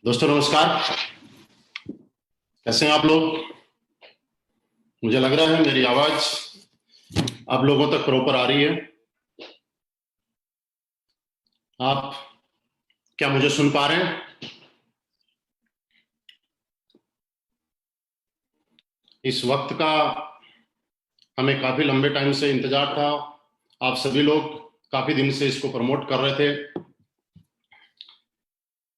दोस्तों नमस्कार। कैसे हैं आप लोग? मुझे लग रहा है मेरी आवाज आप लोगों तक प्रॉपर आ रही है। आप क्या मुझे सुन पा रहे हैं? इस वक्त का हमें काफी लंबे टाइम से इंतजार था। आप सभी लोग काफी दिन से इसको प्रमोट कर रहे थे।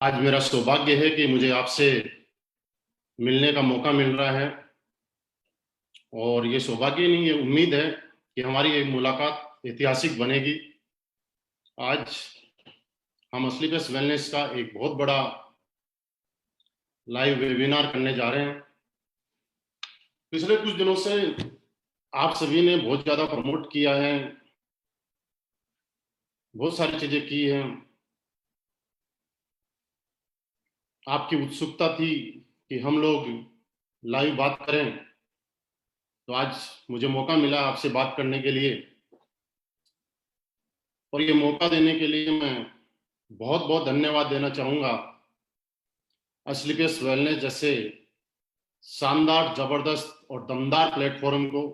आज मेरा सौभाग्य है कि मुझे आपसे मिलने का मौका मिल रहा है, और ये सौभाग्य नहीं, ये उम्मीद है कि हमारी एक मुलाकात ऐतिहासिक बनेगी। आज हम असली बेस्ट वेलनेस का एक बहुत बड़ा लाइव वेबिनार करने जा रहे हैं। पिछले कुछ दिनों से आप सभी ने बहुत ज्यादा प्रमोट किया है, बहुत सारी चीजें की हैं। आपकी उत्सुकता थी कि हम लोग लाइव बात करें, तो आज मुझे मौका मिला आपसे बात करने के लिए। और ये मौका देने के लिए मैं बहुत बहुत धन्यवाद देना चाहूंगा असली बेस्ट वेलनेस जैसे शानदार, जबरदस्त और दमदार प्लेटफॉर्म को,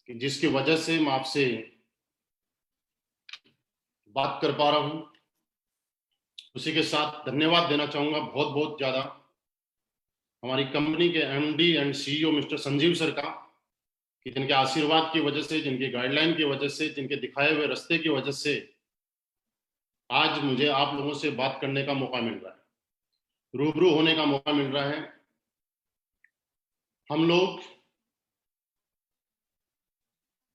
कि जिसकी वजह से मैं आपसे बात कर पा रहा हूं। उसी के साथ धन्यवाद देना चाहूंगा बहुत बहुत ज्यादा हमारी कंपनी के MD and CEO mister Sanjeev sir का, कि जिनके आशीर्वाद की वजह से, जिनके गाइडलाइन की वजह से, जिनके दिखाए हुए रास्ते की वजह से आज मुझे आप लोगों से बात करने का मौका मिल रहा है, रूबरू होने का मौका मिल रहा है। हम लोग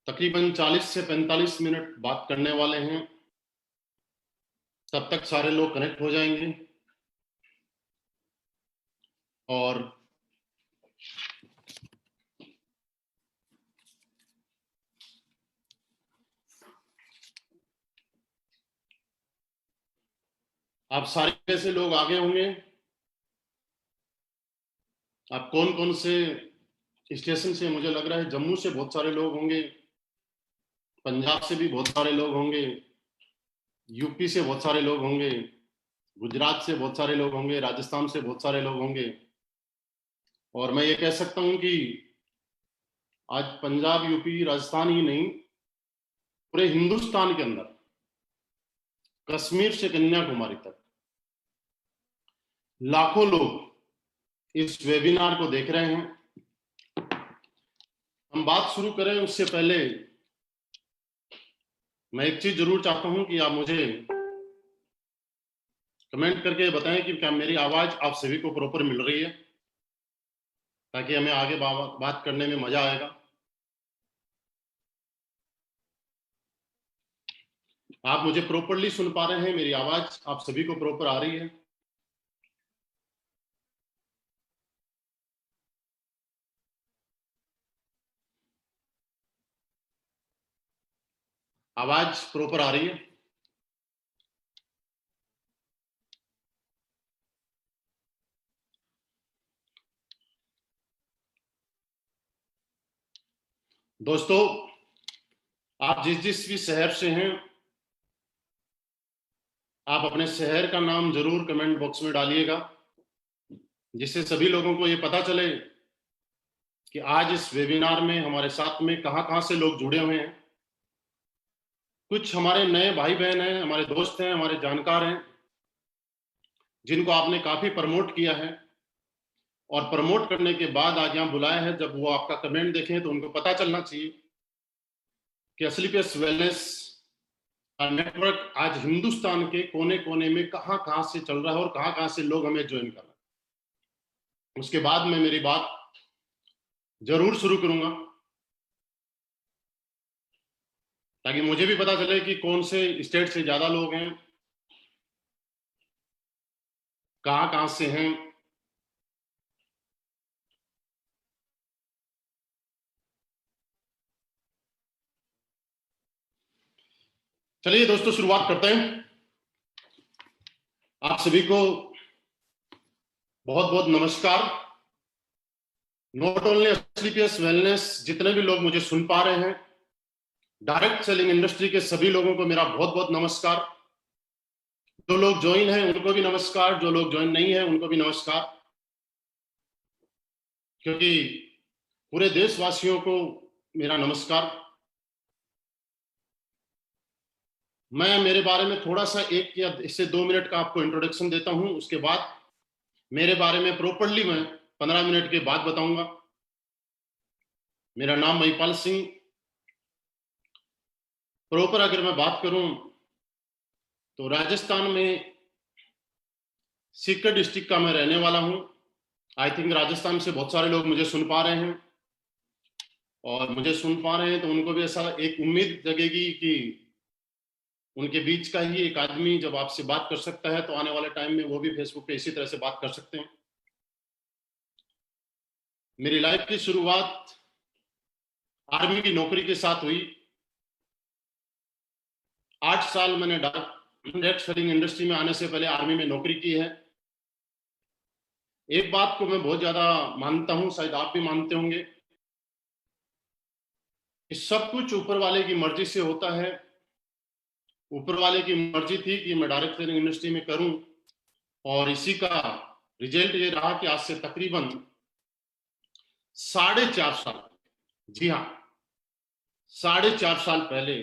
तकरीबन 40 से 45 मिनट बात करने वाले हैं। तब तक सारे लोग कनेक्ट हो जाएंगे और आप सारे ऐसे लोग आगे होंगे। आप कौन कौन से स्टेशन से? मुझे लग रहा है जम्मू से बहुत सारे लोग होंगे, पंजाब से भी बहुत सारे लोग होंगे, यूपी से बहुत सारे लोग होंगे, गुजरात से बहुत सारे लोग होंगे, राजस्थान से बहुत सारे लोग होंगे। और मैं ये कह सकता हूं कि आज पंजाब, यूपी, राजस्थान ही नहीं, पूरे हिंदुस्तान के अंदर कश्मीर से कन्याकुमारी तक लाखों लोग इस वेबिनार को देख रहे हैं। हम बात शुरू करें उससे पहले मैं एक चीज जरूर चाहता हूं कि आप मुझे कमेंट करके बताएं कि क्या मेरी आवाज आप सभी को प्रॉपर मिल रही है, ताकि हमें आगे बात करने में मजा आएगा। आप मुझे प्रॉपरली सुन पा रहे हैं? मेरी आवाज आप सभी को प्रॉपर आ रही है? आवाज प्रॉपर आ रही है? दोस्तों, आप जिस जिस भी शहर से हैं, आप अपने शहर का नाम जरूर कमेंट बॉक्स में डालिएगा, जिससे सभी लोगों को ये पता चले कि आज इस वेबिनार में हमारे साथ में कहां कहां से लोग जुड़े हुए हैं। कुछ हमारे नए भाई बहन हैं, हमारे दोस्त हैं, हमारे जानकार हैं, जिनको आपने काफी प्रमोट किया है, और प्रमोट करने के बाद आज यहाँ बुलाया है। जब वो आपका कमेंट देखें तो उनको पता चलना चाहिए कि असली पेस वेलनेस का नेटवर्क आज हिंदुस्तान के कोने कोने में कहां कहां से चल रहा है और कहां कहां से लोग हमें ज्वाइन कर रहे हैं। उसके बाद मैं मेरी बात जरूर शुरू करूंगा, ताकि मुझे भी पता चले कि कौन से स्टेट से ज्यादा लोग हैं, कहां कहां से हैं। चलिए दोस्तों, शुरुआत करते हैं। आप सभी को बहुत बहुत नमस्कार। नॉट ओनली असली पेस वेलनेस, जितने भी लोग मुझे सुन पा रहे हैं, डायरेक्ट सेलिंग इंडस्ट्री के सभी लोगों को मेरा बहुत बहुत नमस्कार। जो लोग ज्वाइन हैं उनको भी नमस्कार, जो लोग ज्वाइन नहीं है उनको भी नमस्कार, क्योंकि पूरे देशवासियों को मेरा नमस्कार। मैं मेरे बारे में थोड़ा सा 1 या इससे 2 मिनट का आपको इंट्रोडक्शन देता हूं, उसके बाद मेरे बारे में प्रॉपर्ली मैं 15 मिनट के बाद बताऊंगा। मेरा नाम महिपाल सिंह, प्रॉपर अगर मैं बात करूं तो राजस्थान में सीकर डिस्ट्रिक्ट का मैं रहने वाला हूं। आई थिंक राजस्थान से बहुत सारे लोग मुझे सुन पा रहे हैं, और मुझे सुन पा रहे हैं तो उनको भी ऐसा एक उम्मीद जगेगी कि उनके बीच का ही एक आदमी जब आपसे बात कर सकता है तो आने वाले टाइम में वो भी फेसबुक पे इसी तरह से बात कर सकते हैं। मेरी लाइफ की शुरुआत आर्मी की नौकरी के साथ हुई। 8 साल मैंने डायरेक्ट सेलिंग इंडस्ट्री में आने से पहले आर्मी में नौकरी की है। एक बात को मैं बहुत ज्यादा मानता हूं, शायद आप भी मानते होंगे, कि सब कुछ ऊपर वाले की मर्जी से होता है। ऊपर वाले की मर्जी थी कि मैं डायरेक्ट सेलिंग इंडस्ट्री में करूं, और इसी का रिजल्ट ये रहा कि आज से तकरीबन 4.5 साल, जी हाँ 4.5 साल पहले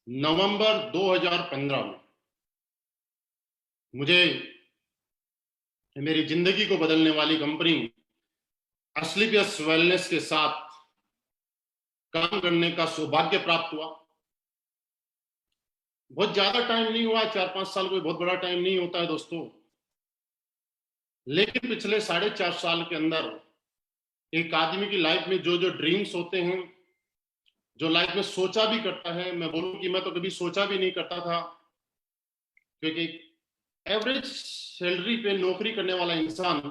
नवंबर 2015 में मुझे मेरी जिंदगी को बदलने वाली कंपनी असलीपियस वेलनेस के साथ काम करने का सौभाग्य प्राप्त हुआ। बहुत ज्यादा टाइम नहीं हुआ, 4-5 साल कोई बहुत बड़ा टाइम नहीं होता है दोस्तों, लेकिन पिछले 4.5 साल के अंदर एक आदमी की लाइफ में जो जो ड्रीम्स होते हैं, जो लाइफ में सोचा भी करता है, मैं बोलूं कि मैं तो कभी सोचा भी नहीं करता था, क्योंकि एवरेज सैलरी पे नौकरी करने वाला इंसान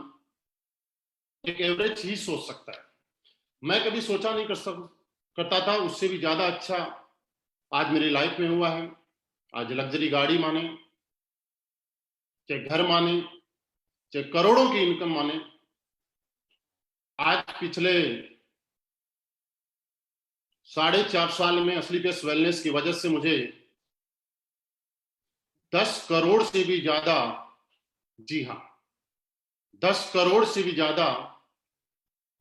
एक एवरेज ही सोच सकता है। मैं कभी सोचा नहीं करता था, उससे भी ज्यादा अच्छा आज मेरी लाइफ में हुआ है। आज लग्जरी गाड़ी माने, चाहे घर माने, चाहे करोड़ों की इनकम माने, आज पिछले 4.5 साल में असलीपियस वेलनेस की वजह से मुझे 10 करोड़ से भी ज्यादा, जी हाँ 10 करोड़ से भी ज्यादा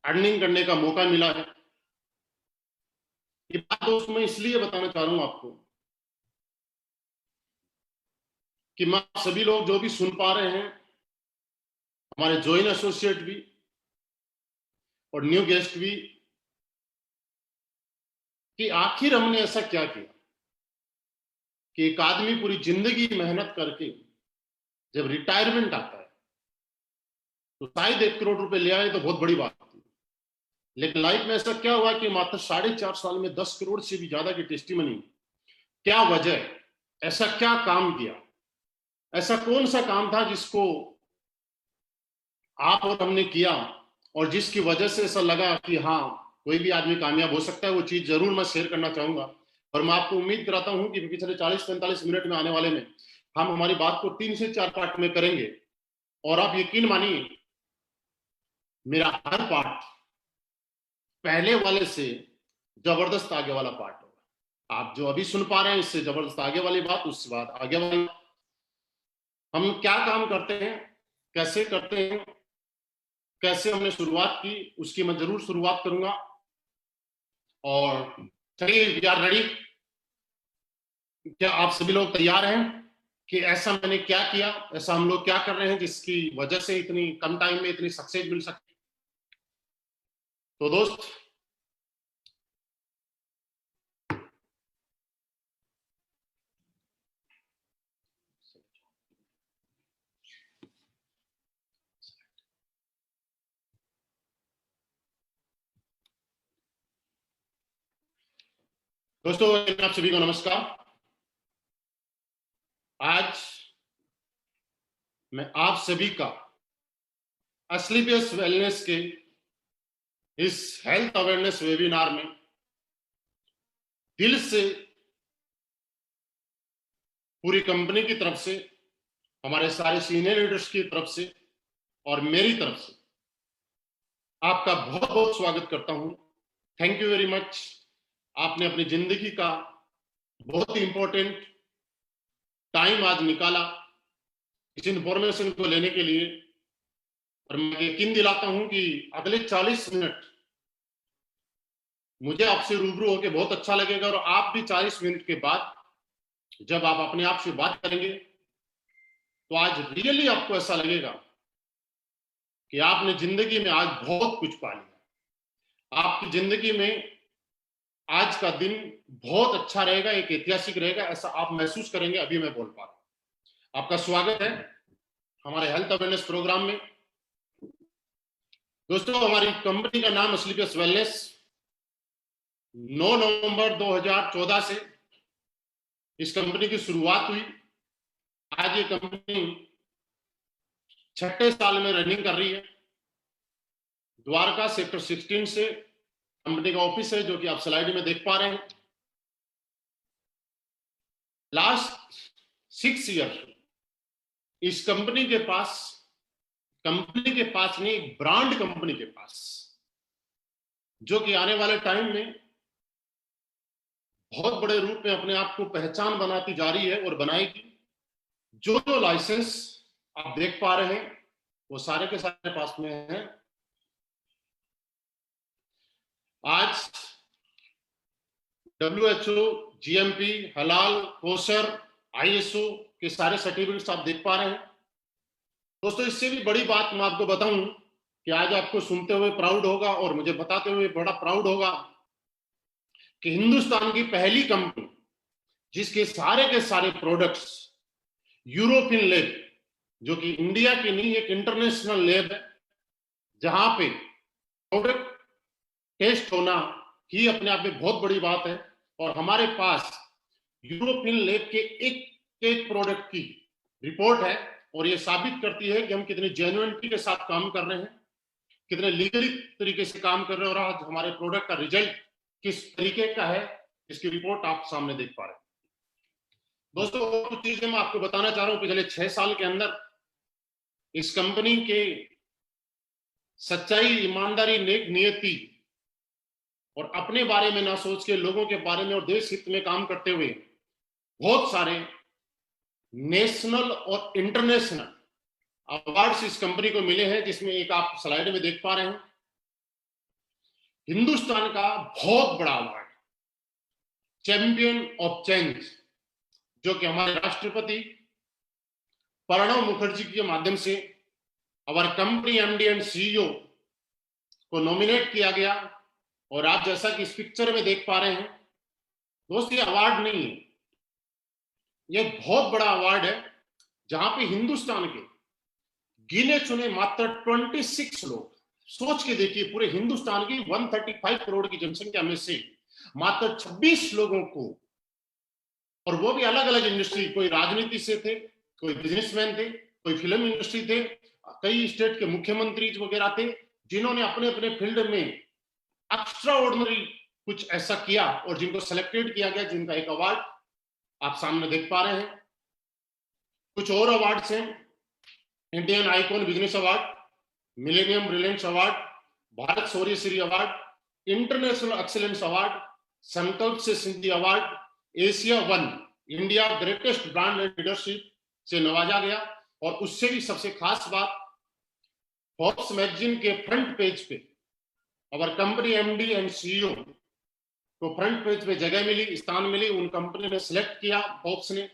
अर्निंग करने का मौका मिला है। ये बात दोस्त मैं इसलिए बताना चाह रहा हूं आपको कि मैं सभी लोग जो भी सुन पा रहे हैं, हमारे ज्वाइन एसोसिएट भी और न्यू गेस्ट भी, कि आखिर हमने ऐसा क्या किया कि एक आदमी पूरी जिंदगी मेहनत करके जब रिटायरमेंट आता है तो शायद 1 करोड़ रुपए ले आए तो बहुत बड़ी बात थी, लेकिन लाइफ में ऐसा क्या हुआ कि मात्र 4.5 साल में 10 करोड़ से भी ज्यादा की टेस्टिमनी। क्या वजह, ऐसा क्या काम किया, ऐसा कौन सा काम था जिसको आप और हमने किया और जिसकी वजह से ऐसा लगा कि हाँ कोई भी आदमी कामयाब हो सकता है। वो चीज जरूर मैं शेयर करना चाहूंगा, और मैं आपको उम्मीद कराता हूं कि पिछले 40-45 मिनट में आने वाले में हम हमारी बात को 3 से 4 पार्ट में करेंगे, और आप यकीन मानिए मेरा हर पार्ट पहले वाले से जबरदस्त आगे वाला पार्ट होगा। आप जो अभी सुन पा रहे हैं इससे जबरदस्त आगे वाली बात, उसके बाद आगे वाली। हम क्या काम करते हैं, कैसे करते हैं, कैसे हमने शुरुआत की, उसकी मैं जरूर शुरुआत करूंगा। और चलिए वी आर रेडी। क्या आप सभी लोग तैयार हैं कि ऐसा मैंने क्या किया, ऐसा हम लोग क्या कर रहे हैं जिसकी वजह से इतनी कम टाइम में इतनी सक्सेस मिल सकती। तो दोस्त दोस्तों आप सभी को नमस्कार। आज मैं आप सभी का असलीपियस वेलनेस के इस हेल्थ अवेयरनेस वेबिनार में दिल से, पूरी कंपनी की तरफ से, हमारे सारे सीनियर लीडर्स की तरफ से और मेरी तरफ से आपका बहुत बहुत स्वागत करता हूं। Thank you very much. आपने अपनी जिंदगी का बहुत ही इंपॉर्टेंट टाइम आज निकाला इस इंफॉर्मेशन को लेने के लिए। और मैं यकीन दिलाता हूं कि अगले 40 मिनट मुझे आपसे रूबरू होकर बहुत अच्छा लगेगा, और आप भी 40 मिनट के बाद जब आप अपने आप से बात करेंगे तो आज रियली आपको ऐसा लगेगा कि आपने जिंदगी में आज बहुत कुछ पा लिया। आपकी जिंदगी में आज का दिन बहुत अच्छा रहेगा, एक ऐतिहासिक रहेगा, ऐसा आप महसूस करेंगे। अभी मैं बोल पा रहा हूं। आपका स्वागत है हमारे हेल्थ अवेयरनेस प्रोग्राम में। दोस्तों, हमारी कंपनी का नाम स्लीपियस वेलनेस 9 नवंबर 2014 से इस कंपनी की शुरुआत हुई। आज ये कंपनी 6ठे साल में रनिंग कर रही है। द्वारका सेक्टर 16 से कंपनी का ऑफिस है, जो कि आप स्लाइड में देख पा रहे हैं। लास्ट 6 ईयर इस कंपनी के पास नहीं, एक ब्रांड कंपनी के पास, जो कि आने वाले टाइम में बहुत बड़े रूप में अपने आप को पहचान बनाती जा रही है और बनाएगी। जो जो लाइसेंस आप देख पा रहे हैं वो सारे के सारे पास में हैं। आज WHO, GMP, हलाल, कोसर, ISO के सारे सर्टिफिकेट्स आप देख पा रहे हैं। दोस्तों, इससे भी बड़ी बात मैं आपको बताऊं कि आज आपको सुनते हुए प्राउड होगा और मुझे बताते हुए बड़ा प्राउड होगा कि हिंदुस्तान की पहली कंपनी जिसके सारे के सारे प्रोडक्ट्स यूरोपियन लैब, जो कि इंडिया की नहीं, एक इंटरनेशनल लैब है, जहां पे प्रोडक्ट टेस्ट होना ही अपने आप में बहुत बड़ी बात है। और हमारे पास यूरोपियन लैब के एक एक प्रोडक्ट की रिपोर्ट है, और ये साबित करती है कि हम कितनी जेन्युइनिटी के साथ काम कर रहे हैं, कितने लीगली तरीके से काम कर रहे हैं, और आज हमारे प्रोडक्ट का रिजल्ट किस तरीके का है, इसकी रिपोर्ट आप सामने देख पा रहे हैं। दोस्तों, कुछ चीजें मैं आपको बताना चाह रहा हूं। पिछले 6 साल के अंदर इस कंपनी के सच्चाई, ईमानदारी, नेक नियति और अपने बारे में ना सोच के लोगों के बारे में और देश हित में काम करते हुए बहुत सारे नेशनल और इंटरनेशनल अवार्ड्स इस कंपनी को मिले हैं, जिसमें एक आप स्लाइड में देख पा रहे हैं। हिंदुस्तान का बहुत बड़ा अवार्ड चैंपियन ऑफ चेंज, जो कि हमारे राष्ट्रपति प्रणब मुखर्जी के माध्यम से हमारे कंपनी MD एंड CEO को नॉमिनेट किया गया। और आप जैसा कि इस पिक्चर में देख पा रहे हैं दोस्त, ये अवार्ड नहीं है, ये बहुत बड़ा अवार्ड है, जहां पे हिंदुस्तान के गिने चुने मात्र 26 लोग, सोच के देखिए, पूरे हिंदुस्तान की 135 करोड़ की जनसंख्या में से मात्र 26 लोगों को, और वो भी अलग अलग इंडस्ट्री, कोई राजनीति से थे, कोई बिजनेसमैन थे, कोई फिल्म इंडस्ट्री थे, कई स्टेट के मुख्यमंत्री वगैरह थे, जिन्होंने अपने अपने फील्ड में एक्स्ट्रा ऑर्डिनरी कुछ ऐसा किया और जिनको सेलेक्टेड किया गया, जिनका एक अवार्ड आप सामने देख पा रहे हैं। कुछ और अवार्ड्स हैं: Indian icon business award, millennium brilliance award, Bharat Shaurya Shri award, international excellence award, Sankalp से Siddhi award, Asia 1 India greatest brand and leadership से नवाजा गया। और उससे भी सबसे खास बात, फोर्ब्स मैगजीन के फ्रंट पेज पे our company MD and CEO को फ्रंट पेज पे जगह मिली, स्थान मिली, उन कंपनी ने सिलेक्ट किया फोर्ब्स ने,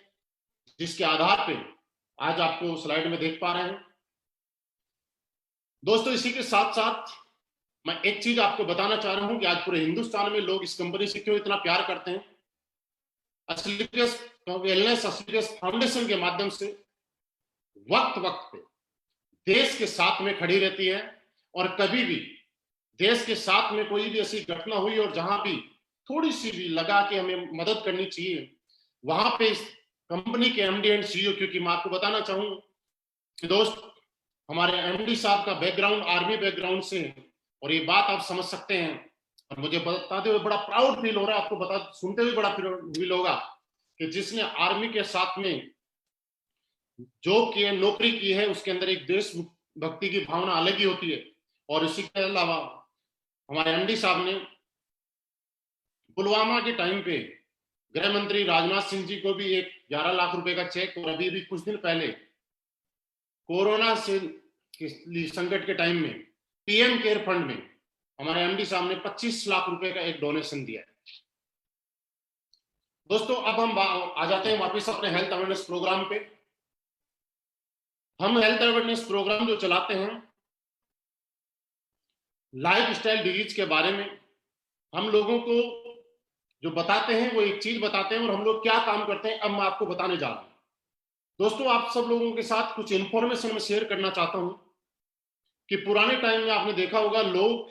जिसके आधार पे आज आपको स्लाइड में देख पा रहे हैं। दोस्तों, इसी के साथ साथ मैं एक चीज आपको बताना चाह रहा हूं कि आज पूरे हिंदुस्तान में लोग इस कंपनी से क्यों इतना प्यार करते हैं। स्लीपियस वेलनेस स्लीपियस फाउंडेशन के माध्यम से वक्त वक्त पे देश के साथ में खड़ी रहती है, और कभी भी देश के साथ में कोई भी ऐसी घटना हुई और जहां भी थोड़ी सी भी लगा कि हमें मदद करनी चाहिए, वहां पे इस कंपनी के MD एंड CEO, क्योंकि मैं आपको बताना चाहूँ कि दोस्त, हमारे MD साहब का बैकग्राउंड आर्मी बैकग्राउंड से है, और ये बात आप समझ सकते हैं। और मुझे बताते हुए बड़ा प्राउड फील हो रहा है, आपको सुनते हुए बड़ा फील होगा कि जिसने आर्मी के साथ में जॉब की है, नौकरी की है, उसके अंदर एक देशभक्ति की भावना अलग ही होती है। और इसी के अलावा हमारे MD साहब ने पुलवामा के टाइम पे गृह मंत्री राजनाथ सिंह जी को भी एक 11 लाख रुपए का चेक, और अभी भी कुछ दिन पहले कोरोना से संकट के टाइम में पीएम केयर फंड में हमारे एमडी साहब ने 25 लाख रुपए का एक डोनेशन दिया है। दोस्तों अब हम आ जाते हैं वापस अपने हेल्थ अवेयरनेस प्रोग्राम पे। हम हेल्थ अवेयरनेस प्रोग्राम जो चलाते हैं लाइफ स्टाइल डिजीज के बारे में, हम लोगों को जो बताते हैं वो एक चीज बताते हैं और हम लोग क्या काम करते हैं अब मैं आपको बताने जा रहा हूं। दोस्तों आप सब लोगों के साथ कुछ इंफॉर्मेशन में शेयर करना चाहता हूं कि पुराने टाइम में आपने देखा होगा लोग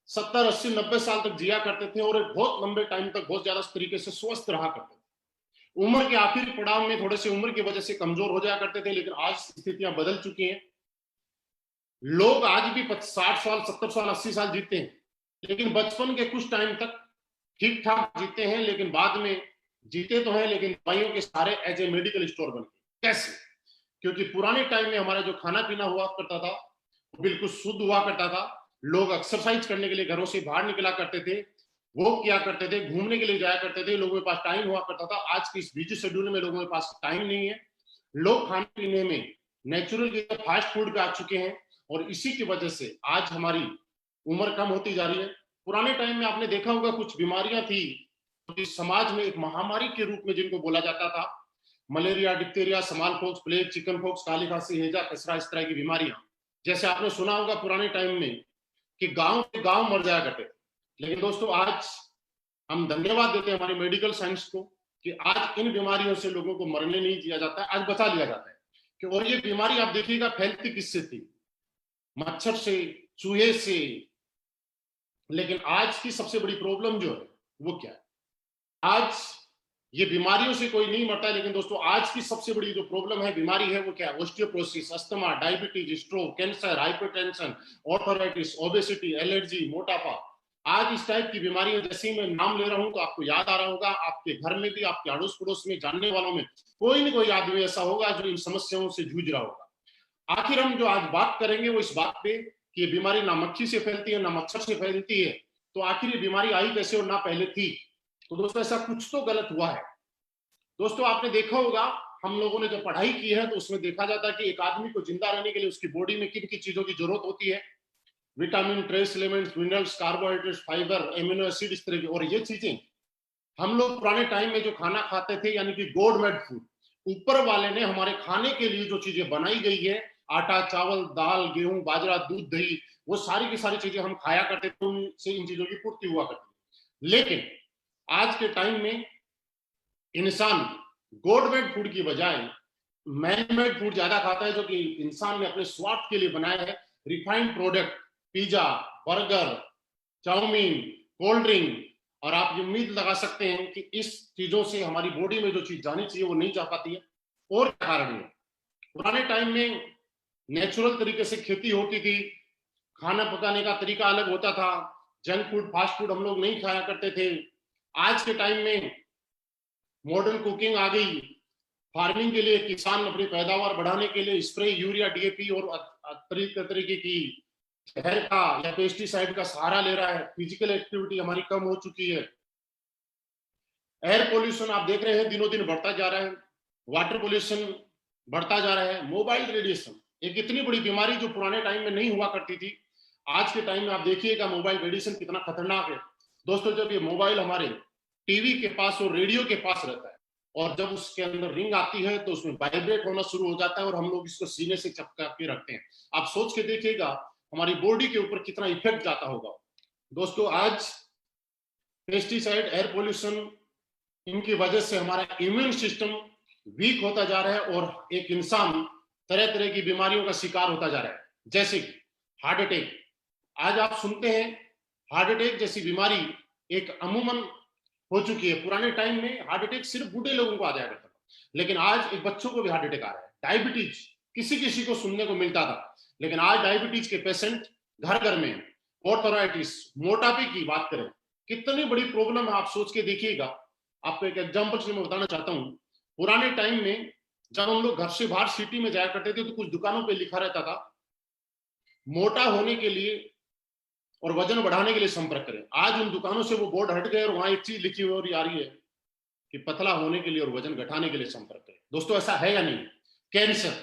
70, 80, 90 साल तक जिया करते थे और एक बहुत लंबे टाइम तक बहुत ज्यादा तरीके से स्वस्थ रहा करते थे। उम्र के आखिरी पड़ाव में थोड़े से उम्र की वजह से कमजोर हो जाया करते थे, लेकिन आज स्थितियां बदल चुकी हैं। लोग आज भी 60 साल, 70 साल, 80 साल जीते हैं, लेकिन बचपन के कुछ टाइम तक ठीक ठाक जीते हैं, लेकिन बाद में जीते तो हैं लेकिन दवाइयों के सहारे एज ए मेडिकल स्टोर बन गए। कैसे? क्योंकि पुराने टाइम में हमारा जो खाना पीना हुआ करता था वो बिल्कुल शुद्ध हुआ करता था। लोग एक्सरसाइज करने के लिए घरों से बाहर निकला करते थे, वो किया करते थे, घूमने के लिए जाया करते थे, लोगों के पास टाइम हुआ करता था। आज की इस बिजी शेड्यूल में लोगों के पास टाइम नहीं है। लोग खाने पीने में नेचुरल की फास्ट फूड पे आ चुके हैं और इसी की वजह से आज हमारी उम्र कम होती जा रही है। पुराने टाइम में आपने देखा होगा कुछ बीमारियां थी तो समाज में एक महामारी के रूप में जिनको बोला जाता था, malaria, diphtheria, small pox, plague, chicken pox, काली खांसी, हैजा, खसरा, इस तरह की बीमारियां। जैसे आपने सुना होगा पुराने टाइम में कि गांव के गांव मर जाया करते थे, लेकिन दोस्तों आज हम धन्यवाद देते हैं हमारे मेडिकल साइंस को कि आज इन बीमारियों से लोगों को मरने नहीं दिया जाता है, आज बचा लिया जाता है। कि और ये बीमारी आप देखिएगा फैलती किससे थी? मच्छर से, चूहे से। लेकिन आज की सबसे बड़ी प्रॉब्लम जो है वो क्या है? आज ये बीमारियों से कोई नहीं मरता है, लेकिन दोस्तों आज की सबसे बड़ी जो प्रॉब्लम है, बीमारी है, वो क्या है? Osteoporosis, asthma, diabetes, stroke, cancer, hypertension, arthritis, obesity, allergy, मोटापा। आज इस टाइप की बीमारियां जैसे ही मैं नाम ले रहा हूं तो आपको याद आ रहा होगा, आपके घर में भी, आपके अड़ोस पड़ोस में, जानने वालों में कोई ना कोई आदमी ऐसा होगा जो इन समस्याओं से जूझ रहा होगा। आखिर हम जो आज बात करेंगे वो इस बात पे कि ये बीमारी ना मक्खी से फैलती है ना मच्छर से फैलती है, तो आखिर ये बीमारी आई कैसे और ना पहले थी? तो दोस्तों ऐसा कुछ तो गलत हुआ है। दोस्तों आपने देखा होगा, हम लोगों ने जब पढ़ाई की है तो उसमें देखा जाता है कि एक आदमी को जिंदा रहने के लिए उसकी बॉडी में किन किन चीजों की जरूरत होती है। Vitamin, trace elements, minerals, carbohydrates, fibre, amino acid, इस तरह की। और ये चीजें हम लोग पुराने टाइम में जो खाना खाते थे यानी कि गॉड मेड फूड, ऊपर वाले ने हमारे खाने के लिए जो चीजें बनाई गई है, आटा, चावल, दाल, गेहूं, बाजरा, दूध, दही, वो सारी की सारी चीजें हम खाया करते थे, उनसे इन चीजों की पूर्ति हुआ करती। लेकिन आज के टाइम में इंसान गॉड मेड फूड की बजाय मैन मेड फूड ज्यादा खाता है, जो कि इंसान ने अपने स्वार्थ के लिए बनाया है। Refined product, pizza, burger, chowmein, cold drink. और आप ये उम्मीद लगा सकते हैं कि इस चीजों से हमारी बॉडी में जो चीज जानी चाहिए वो नहीं जा पाती है। और क्या कारण है? पुराने टाइम में नेचुरल तरीके से खेती होती थी, खाना पकाने का तरीका अलग होता था, जंक फूड, फास्ट फूड हम लोग नहीं खाया करते थे। आज के टाइम में मॉडर्न कुकिंग आ गई, फार्मिंग के लिए किसान अपनी पैदावार बढ़ाने के लिए स्प्रे, यूरिया, डीएपी और तरीके की जहर का या पेस्टिसाइड का सहारा ले रहा है। फिजिकल एक्टिविटी हमारी कम हो चुकी है। एयर पोल्यूशन आप देख रहे हैं दिनों दिन बढ़ता जा रहा है, वाटर पोल्यूशन बढ़ता जा रहा है, मोबाइल रेडिएशन एक इतनी बड़ी बीमारी जो पुराने टाइम में नहीं हुआ करती थी, आज के टाइम में आप देखिएगा मोबाइल रेडिएशन कितना खतरनाक है। दोस्तों जब ये मोबाइल हमारे टीवी के पास और रेडियो के पास रहता है और जब उसके अंदर रिंग आती है तो उसमें वाइब्रेट होना शुरू हो जाता है और हम लोग इसको सीने से चिपका के रखते हैं। आप सोच के देखिएगा हमारी बॉडी के ऊपर कितना इफेक्ट जाता होगा। दोस्तों आज पेस्टिसाइड, एयर पोल्यूशन, इनकी वजह से हमारा इम्यून सिस्टम वीक होता जा रहा है और एक इंसान तरह तरह की बीमारियों का शिकार होता जा रहा है, जैसे कि हार्ट अटैक। आज आप सुनते हैं हार्ट अटैक जैसी बीमारी एक अमूमन हो चुकी है। पुराने टाइम में हार्ट अटैक सिर्फ बूढ़े लोगों को आ जाया करता था, लेकिन आज एक बच्चों को भी हार्ट अटैक आ रहा है। डायबिटीज किसी किसी को सुनने को मिलता था, लेकिन आज डायबिटीज के पेशेंट घर घर में। ऑर्थराइटिस, मोटापे की बात करें, कितनी बड़ी प्रॉब्लम है, आप सोच के देखिएगा। आपको एक एग्जांपल से मैं बताना चाहता हूं। पुराने टाइम में जब हम लोग घर से बाहर सिटी में जाया करते थे तो कुछ दुकानों पे लिखा रहता था, मोटा होने के लिए और वजन बढ़ाने के लिए संपर्क करें। आज उन दुकानों से वो बोर्ड हट गए और वहां एक चीज लिखी हुई आ रही है कि पतला होने के लिए और वजन घटाने के लिए संपर्क करें। दोस्तों ऐसा है या नहीं? कैंसर,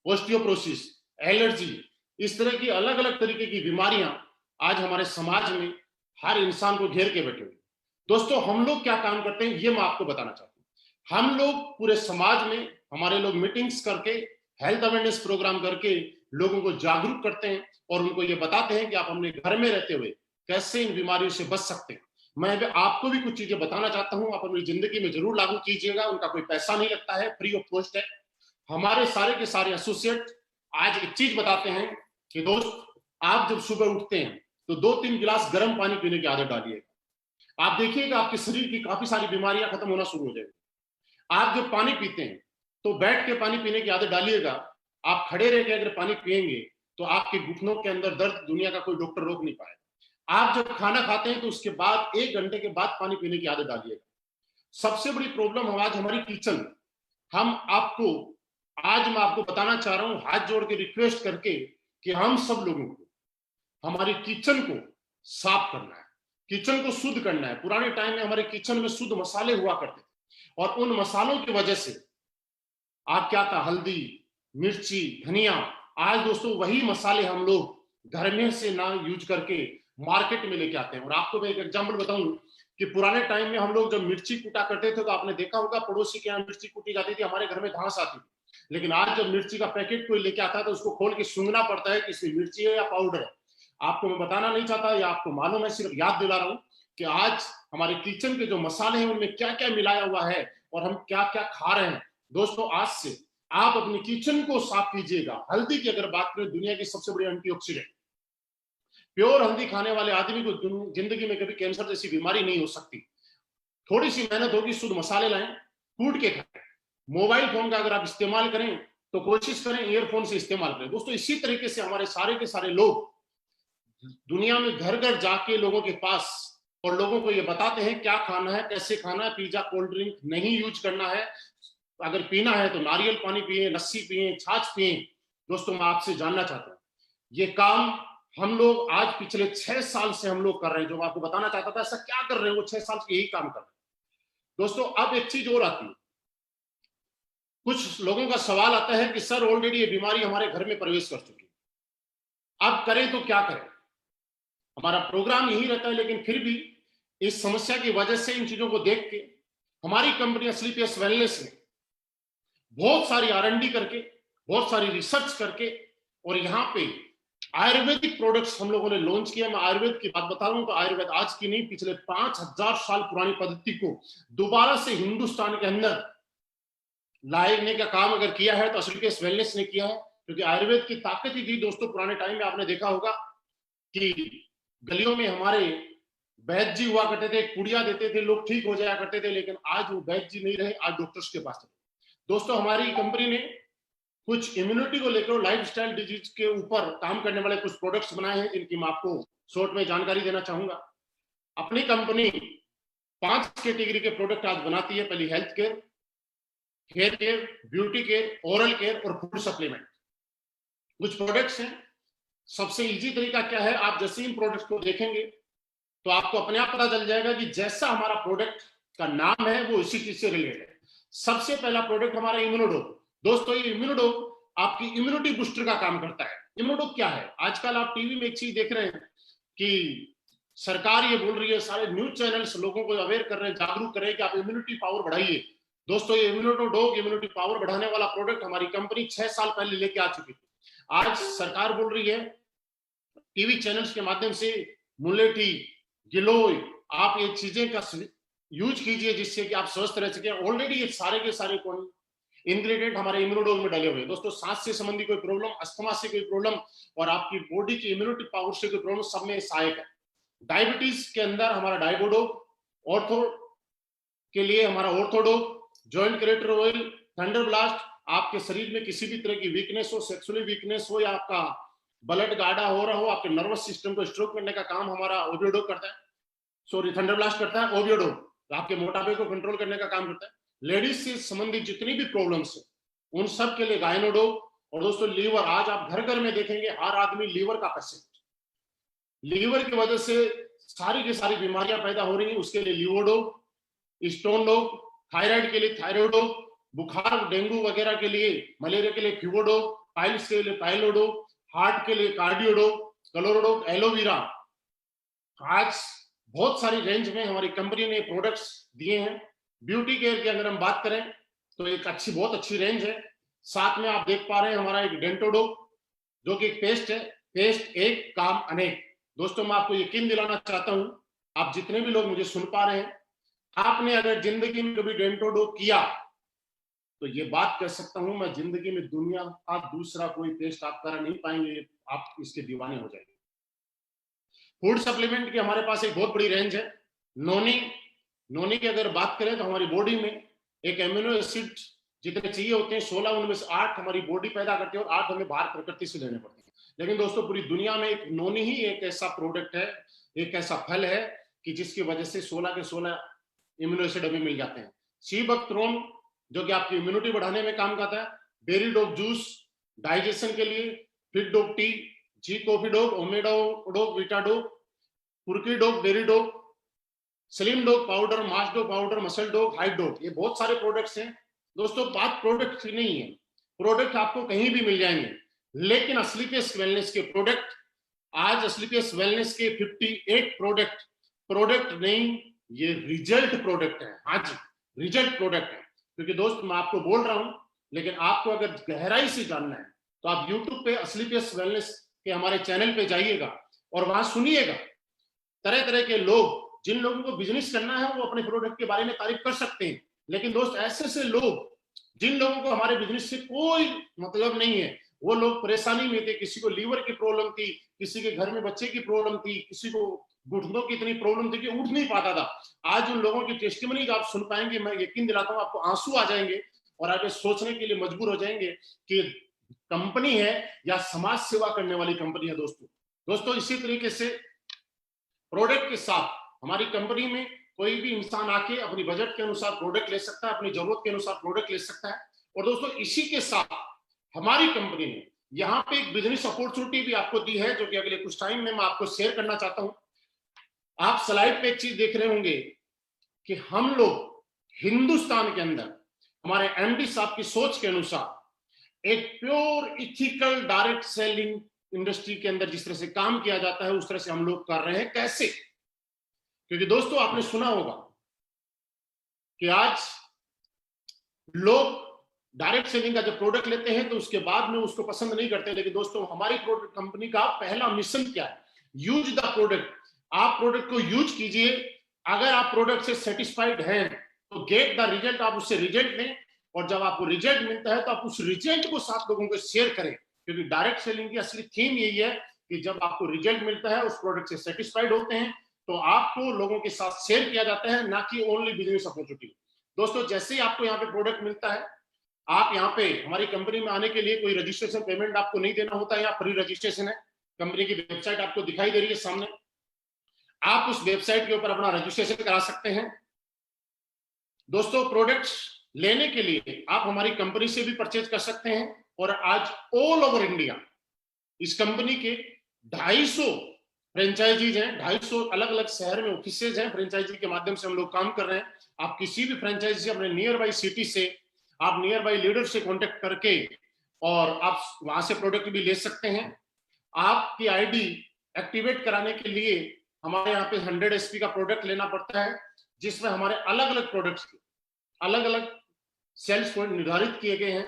ऑस्टियोपोरोसिस, एलर्जी, इस तरह की अलग अलग तरीके की बीमारियां आज हमारे समाज में हर इंसान को घेर के बैठे हुए। दोस्तों हम लोग क्या काम करते हैं ये मैं आपको बताना चाहता हूं। हम लोग पूरे समाज में, हमारे लोग मीटिंग्स करके, हेल्थ अवेयरनेस प्रोग्राम करके लोगों को जागरूक करते हैं और उनको ये बताते हैं कि आप अपने घर में रहते हुए कैसे इन बीमारियों से बच सकते हैं। मैं आपको भी कुछ चीजें बताना चाहता हूं, आप अपनी जिंदगी में जरूर लागू कीजिएगा, उनका कोई पैसा नहीं लगता है, फ्री ऑफ कॉस्ट है। हमारे सारे के सारे एसोसिएट आज एक चीज बताते हैं कि दोस्त आप जब सुबह उठते हैं तो 2-3 गिलास गर्म पानी पीने की आदत डालिएगा। आप देखिएगा आपके शरीर की काफी सारी बीमारियां खत्म होना शुरू हो जाएगी। आप जब पानी पीते हैं तो बैठ के पानी पीने की आदत डालिएगा। आप खड़े रह के अगर पानी पिएंगे तो आपके घुटनों के अंदर दर्द दुनिया का कोई डॉक्टर रोक नहीं पाएगा। आप जब खाना खाते हैं तो उसके बाद 1 घंटे के बाद पानी पीने की आदत डालिएगा। सबसे बड़ी प्रॉब्लम आज हमारी किचन में। हम आपको आज मैं आपको बताना चाह रहा हूं हाथ जोड़ के रिक्वेस्ट करके कि हम सब लोगों को हमारी किचन को साफ करना है, किचन को शुद्ध करना है। पुराने टाइम में हमारे किचन में शुद्ध मसाले हुआ करते थे और उन मसालों की वजह से आप क्या था, हल्दी, मिर्ची, धनिया, आज दोस्तों वही मसाले हम लोग घर में से ना यूज करके मार्केट में लेके आते हैं। और आपको मैं एक एग्जांपल बताऊं कि पुराने टाइम में हम लोग जब मिर्ची कूटा करते थे तो आपने देखा होगा पड़ोसी के यहाँ मिर्ची कूटी जाती थी, हमारे घर में घास आती थी। लेकिन आज जब मिर्ची का पैकेट कोई लेके आता है तो उसको खोल के सूंघना पड़ता है कि इसमें मिर्ची है या पाउडर है। आपको मैं बताना नहीं चाहता या आपको मालूम है, सिर्फ याद दिला रहा हूं कि आज हमारे किचन के जो मसाले हैं उनमें क्या क्या मिलाया हुआ है और हम क्या क्या खा रहे हैं। दोस्तों आज से आप अपनी किचन को साफ कीजिएगा। हल्दी की अगर बात करें, दुनिया की सबसे बड़ी एंटीऑक्सीडेंट, प्योर हल्दी खाने वाले आदमी को जिंदगी में कभी कैंसर जैसी बीमारी नहीं हो सकती। थोड़ी सी मेहनत होगी, शुद्ध मसाले लाएं, कूट के खाएं। मोबाइल फोन का अगर आप इस्तेमाल करें तो कोशिश करें ईयरफोन से इस्तेमाल करें। दोस्तों इसी तरीके से हमारे सारे के सारे लोग दुनिया में घर घर जाके लोगों के पास और लोगों को ये बताते हैं क्या खाना है, कैसे खाना है। पिज्जा, कोल्ड ड्रिंक नहीं यूज करना है। अगर पीना है तो नारियल पानी पिए, लस्सी पिए, छाछ पिए। दोस्तों मैं आपसे जानना चाहता हूं, ये काम हम लोग आज पिछले 6 साल से हम लोग कर रहे हैं। जो मैं आपको बताना चाहता था ऐसा क्या कर रहे हैं, वो 6 साल से यही काम कर रहे हैं। दोस्तों अब एक चीज और आती है, कुछ लोगों का सवाल आता है कि सर ऑलरेडी ये बीमारी हमारे घर में प्रवेश कर चुकी है, अब करें तो क्या करें। हमारा प्रोग्राम यही रहता है, लेकिन फिर भी इस समस्या की वजह से, इन चीजों को देख के हमारी कंपनी स्लीपियस वेलनेस ने बहुत सारी R&D करके, बहुत सारी रिसर्च करके और यहाँ पे आयुर्वेदिक प्रोडक्ट्स हम लोगों ने लॉन्च किया। मैं आयुर्वेद की बात बता रहा हूं तो आयुर्वेद आज की नहीं, पिछले 5000 साल पुरानी पद्धति को दोबारा से हिंदुस्तान के अंदर लाने का काम अगर किया है तो स्लीपियस वेलनेस ने किया है। क्योंकि आयुर्वेद की ताकत ही थी। दोस्तों पुराने टाइम में आपने देखा होगा कि गलियों में हमारे वैद्य जी हुआ करते थे, कुड़िया देते थे, लोग ठीक हो जाया करते थे। लेकिन आज वो वैद्य जी नहीं रहे, आज डॉक्टर्स के पास। दोस्तों हमारी कंपनी ने कुछ इम्यूनिटी को लेकर लाइफस्टाइल डिजीज के ऊपर काम करने वाले कुछ प्रोडक्ट्स बनाए हैं, जिनकी मैं आपको शॉर्ट में जानकारी देना चाहूंगा। अपनी कंपनी 5 कैटेगरी के प्रोडक्ट आज बनाती है। पहली health care, hair care, beauty care, oral care और फूड सप्लीमेंट। कुछ प्रोडक्ट्स हैं। सबसे इजी तरीका क्या है, आप जैसे इन प्रोडक्ट्स को देखेंगे तो आपको अपने आप पता चल जाएगा कि जैसा हमारा प्रोडक्ट का नाम है वो इसी चीज से रिलेटेड है। सबसे पहला प्रोडक्ट हमारा इम्यूनोडोग। दोस्तों ये इम्यूनोडोग आपकी इम्यूनिटी बूस्टर का काम करता है। इम्यूनोडोग क्या है, आजकल आप टीवी में एक चीज देख रहे हैं कि सरकार ये बोल रही है, सारे न्यूज चैनल्स लोगों को अवेयर कर रहे हैं, जागरूक कर रहे हैं कि आप इम्यूनिटी पावर बढ़ाइए। दोस्तों ये इम्यूनोडोग इम्यूनिटी पावर बढ़ाने वाला प्रोडक्ट हमारी कंपनी 6 साल पहले लेके आ चुकी थी। आज सरकार बोल रही है टीवी चैनल्स के माध्यम से, मुलेठी, गिलोय, आप ये चीजें का यूज कीजिए जिससे कि आप स्वस्थ रह सके। ऑलरेडी ये सारे के सारे इंग्रेडिएंट हमारे इम्यूनोडोग में डले हुए हैं। दोस्तों सांस से संबंधी कोई प्रॉब्लम, अस्थमा से कोई प्रॉब्लम और आपकी बॉडी की इम्यूनिटी पावर से कोई प्रॉब्लम, सब में सहायक है। डायबिटीज के अंदर हमारा डायबोडोग, ऑर्थो के लिए हमारा ऑर्थोडोग, joint creator oil, thunder blast, आपके शरीर में किसी भी तरह की वीकनेस हो, सेक्सुअली वीकनेस हो या आपका ब्लड गाढ़ा हो रहा हो, आपके नर्वस सिस्टम को स्ट्रोक करने का काम हमारा ओबियोडोग करता है, सॉरी थंडर ब्लास्ट करता है। ओबियोडोग आपके मोटापे को कंट्रोल करने का काम करता है। लेडीज से संबंधित जितनी भी प्रॉब्लम्स है उन सब के लिए गायनोडोग। और दोस्तों लीवर, आज आप घर घर में देखेंगे हर आदमी लीवर का पेशेंट, लीवर की वजह से सारी की सारी बीमारियां पैदा हो रही हैं, उसके लिए लीवोडोग, स्टोन डोग, थायराइड के लिए थायरोडोग, बुखार डेंगू वगैरह के लिए, मलेरिया के लिए फ्यूवोडोग, पाइल्स के लिए पाइलोडोग, हार्ट के लिए कार्डियोडोग, क्लोरोडोग, एलोवेरा। आज बहुत सारी रेंज में हमारी कंपनी ने प्रोडक्ट्स दिए हैं। ब्यूटी केयर की अगर हम बात करें तो एक बहुत अच्छी रेंज है। साथ में आप देख पा रहे हैं हमारा एक डेंटोडो जो कि एक पेस्ट है, पेस्ट एक काम अनेक। दोस्तों मैं आपको यकीन दिलाना चाहता हूं, आप जितने भी लोग मुझे सुन पा रहे हैं, आपने अगर जिंदगी में कभी डेंटोडो किया तो ये बात कह सकता हूं मैं, जिंदगी में दुनिया का दूसरा कोई पेस्ट आप करा नहीं पाएंगे, आप इसके दीवाने हो जाएंगे। फूड सप्लीमेंट की हमारे पास एक बहुत बड़ी रेंज है। नोनी, नोनी की अगर बात करें तो हमारी बॉडी में एक एमिनो एसिड जितने चाहिए होते हैं 16, उनमें से 8 हमारी बॉडी पैदा करती है और 8 हमें बाहर प्रकृति से लेने पड़ते हैं। लेकिन दोस्तों पूरी दुनिया में एक नोनी ही एक ऐसा प्रोडक्ट है, एक ऐसा फल है कि जिसकी वजह से 16 के 16 इम्यूनो एसिड हमें मिल जाते हैं। सी बकथ्रोन जो कि आपकी इम्यूनिटी बढ़ाने में काम करता है, बेरी डोग जूस डाइजेशन के लिए, फिट डोग टी, जी कॉफी डोग, ओमेडो वीटा डोग, कुर्की dog, berry dog, slim dog powder, mass dog powder, muscle dog, height dog, ये बहुत सारे प्रोडक्ट्स हैं। दोस्तों बात प्रोडक्ट की नहीं है, प्रोडक्ट आपको कहीं भी मिल जाएंगे, लेकिन असलीपियस वेलनेस के प्रोडक्ट, आज असलीपियस वेलनेस के 58 प्रोडक्ट नहीं, ये रिजल्ट प्रोडक्ट है। हाँ जी, रिजल्ट प्रोडक्ट है। क्योंकि दोस्त मैं आपको बोल रहा हूं, लेकिन आपको अगर गहराई से जानना है तो आप YouTube पे असलीपियस वेलनेस के हमारे चैनल पे जाइएगा और वहां सुनिएगा। तरह तरह के लोग, जिन लोगों को बिजनेस करना है वो अपने प्रोडक्ट के बारे में तारीफ कर सकते हैं, लेकिन दोस्त ऐसे ऐसे लोग जिन लोगों को हमारे बिजनेस से कोई मतलब नहीं है, वो लोग परेशानी में थे, किसी को लीवर की प्रॉब्लम थी, किसी के घर में बच्चे की प्रॉब्लम थी, किसी को घुटनों की इतनी प्रॉब्लम थी कि उठ नहीं पाता था। आज उन लोगों की टेस्टिमनी आप सुन पाएंगे, मैं यकीन दिलाता हूं आपको आंसू आ जाएंगे और आप सोचने के लिए मजबूर हो जाएंगे कि कंपनी है या समाज सेवा करने वाली कंपनी है। दोस्तों इसी तरीके से प्रोडक्ट के साथ हमारी कंपनी में कोई भी इंसान आके अपनी बजट के अनुसार प्रोडक्ट ले सकता है, अपनी जरूरत के अनुसार प्रोडक्ट ले सकता है। और दोस्तों इसी के साथ हमारी कंपनी ने यहाँ पे एक बिजनेस अपॉर्चुनिटी भी आपको दी है, जो कि अगले कुछ टाइम में मैं आपको शेयर करना चाहता हूं। आप स्लाइड पे एक चीज देख रहे होंगे कि हम लोग हिंदुस्तान के अंदर हमारे एमडी साहब की सोच के अनुसार एक pure ethical direct selling industry के अंदर जिस तरह से काम किया जाता है उस तरह से हम लोग कर रहे हैं। कैसे? क्योंकि दोस्तों आपने सुना होगा कि आज लोग डायरेक्ट सेलिंग का जब प्रोडक्ट लेते हैं तो उसके बाद में उसको पसंद नहीं करते, लेकिन दोस्तों हमारी प्रोडक्ट कंपनी का पहला मिशन क्या है? Use the product. आप प्रोडक्ट को यूज कीजिए, अगर आप प्रोडक्ट से सेटिस्फाइड हैं तो गेट द रिजल्ट, आप उससे रिजल्ट लें, और जब आपको रिजल्ट मिलता है तो आप उस रिजल्ट को 7 लोगों को शेयर करें। क्योंकि डायरेक्ट सेलिंग की असली थीम यही है कि जब आपको रिजल्ट मिलता है, उस प्रोडक्ट से सेटिस्फाइड होते हैं, तो आपको लोगों के साथ शेयर किया जाता है, ना कि ओनली बिजनेस अपॉर्चुनिटी। दोस्तों जैसे ही आपको यहाँ पे प्रोडक्ट मिलता है, आप यहाँ पे हमारी कंपनी में आने के लिए कोई रजिस्ट्रेशन पेमेंट आपको नहीं देना होता है, यहाँ फ्री रजिस्ट्रेशन है। कंपनी की वेबसाइट आपको दिखाई दे रही है सामने, आप उस वेबसाइट के ऊपर अपना रजिस्ट्रेशन करा सकते हैं। दोस्तों प्रोडक्ट्स लेने के लिए आप हमारी कंपनी से भी परचेज कर सकते हैं, और आज ऑल ओवर इंडिया इस कंपनी के 250 फ्रेंचाइजीज हैं, 250 अलग अलग शहर में ऑफिसेज हैं, फ्रेंचाइजी के माध्यम से हम लोग काम कर रहे हैं। आप किसी भी फ्रेंचाइजी से, अपने नियर बाई सिटी से, आप नियर बाई लीडर से कांटेक्ट करके और आप वहां से प्रोडक्ट भी ले सकते हैं। आपकी आईडी एक्टिवेट कराने के लिए हमारे यहाँ पे 100 एसपी का प्रोडक्ट लेना पड़ता है, जिसमें हमारे अलग अलग प्रोडक्ट्स के अलग अलग सेल्स पॉइंट निर्धारित किए गए हैं।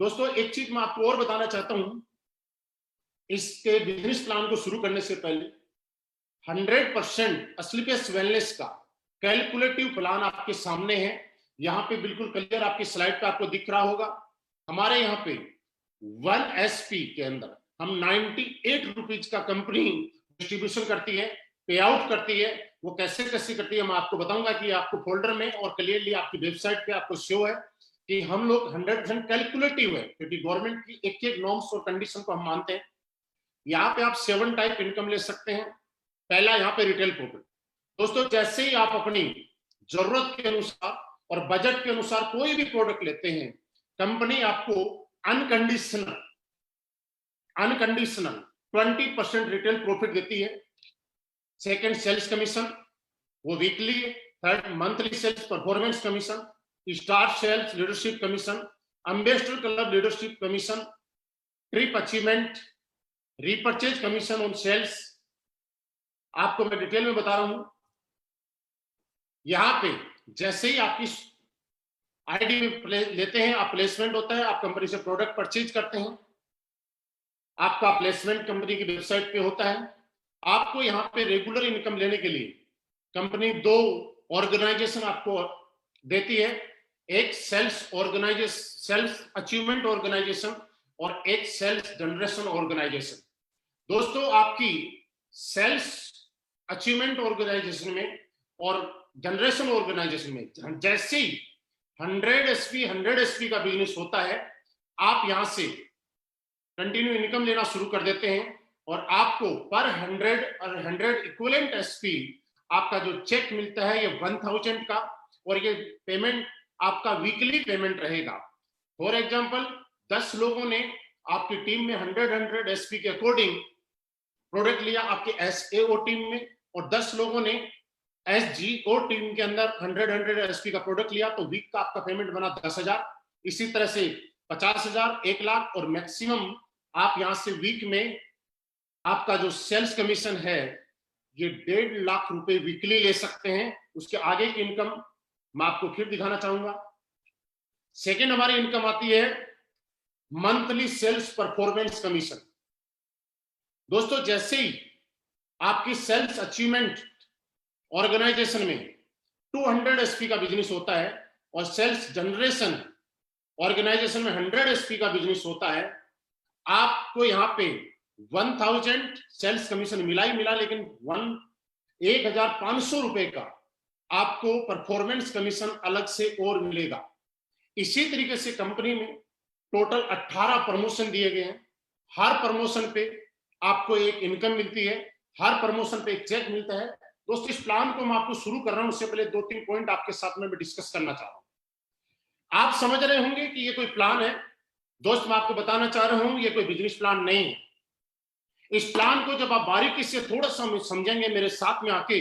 दोस्तों एक चीज मैं आपको और बताना चाहता हूं, इसके बिजनेस प्लान को शुरू करने से पहले 100% असलीपियस वेलनेस का कैलकुलेटिव प्लान आपके सामने है। यहाँ पे बिल्कुल क्लियर आपकी स्लाइड पे आपको दिख रहा होगा। हमारे यहाँ पे 1 एसपी के अंदर हम 98 रुपीज का कंपनी डिस्ट्रीब्यूशन करती है, पे आउट करती है। वो कैसे कैसे करती है मैं आपको बताऊंगा कि आपको फोल्डर में और क्लियरली आपकी वेबसाइट पे आपको शो है कि हम लोग 100% कैलकुलेटिव है, क्योंकि गवर्नमेंट की एक एक नॉर्म्स और कंडीशन को हम मानते हैं। यहाँ पे आप 7 टाइप इनकम ले सकते हैं। पहला यहाँ पे रिटेल प्रॉफिट। दोस्तों जैसे ही आप अपनी जरूरत के अनुसार और बजट के अनुसार कोई भी प्रोडक्ट लेते हैं, कंपनी आपको अनकंडीशनल 20% रिटेल प्रॉफिट देती है। सेकंड सेल्स कमीशन, वो वीकली है। Third monthly sales performance commission, star sales leadership commission, ambassador club leadership commission, trip achievement, repurchase commission on sales. आपको मैं डिटेल में बता रहा हूं। यहां पे जैसे ही आपकी आईडी लेते हैं आप, प्लेसमेंट होता है, आप कंपनी से प्रोडक्ट परचेज करते हैं, आपका प्लेसमेंट कंपनी की वेबसाइट पे होता है। आपको यहाँ पे रेगुलर इनकम लेने के लिए कंपनी दो ऑर्गेनाइजेशन आपको देती है, एक सेल्स अचीवमेंट ऑर्गेनाइजेशन और एक सेल्स जनरेशन ऑर्गेनाइजेशन। दोस्तों, आपकी सेल्स अचीवमेंट ऑर्गेनाइजेशन में और जनरेशन ऑर्गेनाइजेशन में जैसे ही 100 एसपी का बिजनेस होता है, आप यहां से कंटिन्यू इनकम लेना शुरू कर देते हैं और आपको पर 100 इक्विवेलेंट एसपी आपका जो चेक मिलता है ये 1000 का, और ये पेमेंट आपका वीकली पेमेंट रहेगा। फॉर एग्जांपल 10 लोगों ने आपकी टीम में 100 एसपी के अकॉर्डिंग प्रोडक्ट लिया आपके एसएओ टीम में, और 10 लोगों ने एसजीओ टीम के अंदर 100 एसपी का प्रोडक्ट लिया, तो वीक का आपका पेमेंट बना 10,000। इसी तरह से 50,000, 1 लाख, और मैक्सिमम आप यहां से वीक में आपका जो सेल्स कमीशन है ये 1.5 लाख रुपए वीकली ले सकते हैं। उसके आगे की इनकम मैं आपको फिर दिखाना चाहूंगा। सेकेंड हमारी इनकम आती है मंथली सेल्स परफॉर्मेंस कमीशन। दोस्तों, जैसे ही आपकी सेल्स अचीवमेंट ऑर्गेनाइजेशन में 200 एसपी का बिजनेस होता है और सेल्स जनरेशन ऑर्गेनाइजेशन में 100 एसपी का बिजनेस होता है, आपको यहां पे 1000 सेल्स कमीशन मिला ही मिला, लेकिन 1,500 रुपए का आपको परफॉर्मेंस कमीशन अलग से और मिलेगा। इसी तरीके से कंपनी में टोटल 18 प्रमोशन दिए गए हैं। हर प्रमोशन पे आपको एक इनकम मिलती है, हर प्रमोशन पे एक चेक मिलता है। दोस्तों, इस प्लान को मैं आपको शुरू कर रहा हूं, उससे पहले 2-3 पॉइंट आपके साथ में मैं डिस्कस करना चाह रहा हूं। आप समझ रहे होंगे कि ये कोई प्लान है। दोस्त, मैं आपको बताना चाह रहा हूं ये कोई बिजनेस प्लान नहीं है। इस प्लान को जब आप बारीकी से थोड़ा सा समझेंगे मेरे साथ में आके,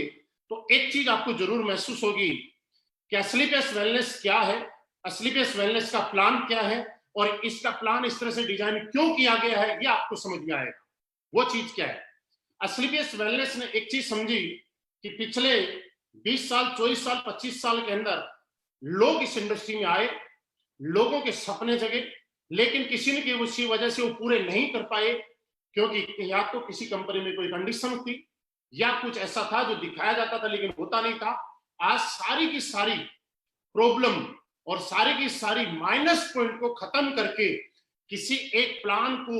तो एक चीज आपको जरूर महसूस होगी कि असली पेस वेलनेस क्या है, असली पेस वेलनेस का प्लान क्या है, और इसका प्लान इस तरह से डिजाइन क्यों किया गया है, ये आपको समझ में आएगा। वो चीज क्या है? असली पेस वेलनेस ने एक चीज समझी कि पिछले 20 साल, 24 साल, 25 साल के अंदर लोग इस इंडस्ट्री में आए, लोगों के सपने जगे, लेकिन किसी न किसी वजह से वो पूरे नहीं कर पाए, क्योंकि या तो किसी कंपनी में कोई कंडीशन थी या कुछ ऐसा था जो दिखाया जाता था लेकिन होता नहीं था। आज सारी की सारी प्रॉब्लम और सारी की सारी माइनस पॉइंट को खत्म करके किसी एक प्लान को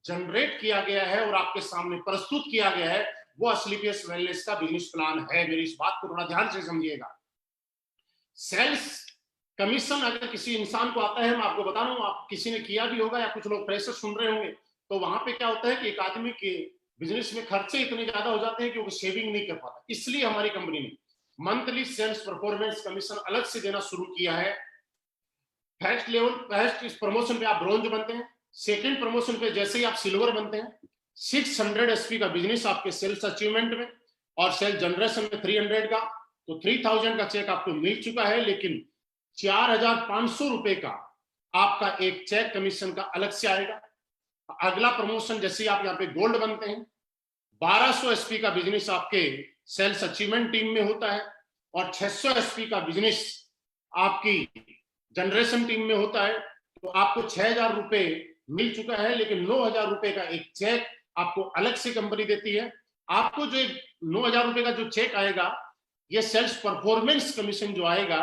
जनरेट किया गया है और आपके सामने प्रस्तुत किया गया है। वो असली पेस वेलनेस का बिजनेस प्लान है। मेरी इस बात को थोड़ा ध्यान से समझिएगा। सेल्स कमीशन अगर किसी इंसान को आता है, मैं आपको बता रहा हूं, आप किसी ने किया भी होगा या कुछ लोग फ्रेशर सुन रहे होंगे, तो वहां पे क्या होता है कि एक आदमी के बिजनेस में खर्चे इतने ज्यादा हो जाते हैं कि वो सेविंग नहीं कर पाता। इसलिए हमारी कंपनी ने मंथली सेल्स परफॉर्मेंस कमीशन अलग से देना शुरू किया है। फर्स्ट लेवल, फर्स्ट इस प्रमोशन पे आप ब्रोंज बनते हैं, सेकंड प्रमोशन पे जैसे ही आप सिल्वर बनते हैं, 600 एसपी का बिजनेस आपके सेल्स अचीवमेंट में और सेल्स जनरेशन में 300 का, तो 3000 का चेक आपको मिल चुका है, लेकिन 4,500 रुपए का आपका एक चेक कमीशन का अलग से आएगा। अगला प्रमोशन जैसे आप यहाँ पे गोल्ड बनते हैं, 1200 एसपी का बिजनेस आपके सेल्स अचीवमेंट टीम में होता है और 600 एसपी का बिजनेस आपकी जनरेशन टीम में होता है, तो आपको 6,000 रुपए मिल चुका है, लेकिन 9,000 रुपए का एक चेक आपको अलग से कंपनी देती है। आपको जो 9,000 रुपए का जो चेक आएगा, ये सेल्स परफॉर्मेंस कमीशन जो आएगा,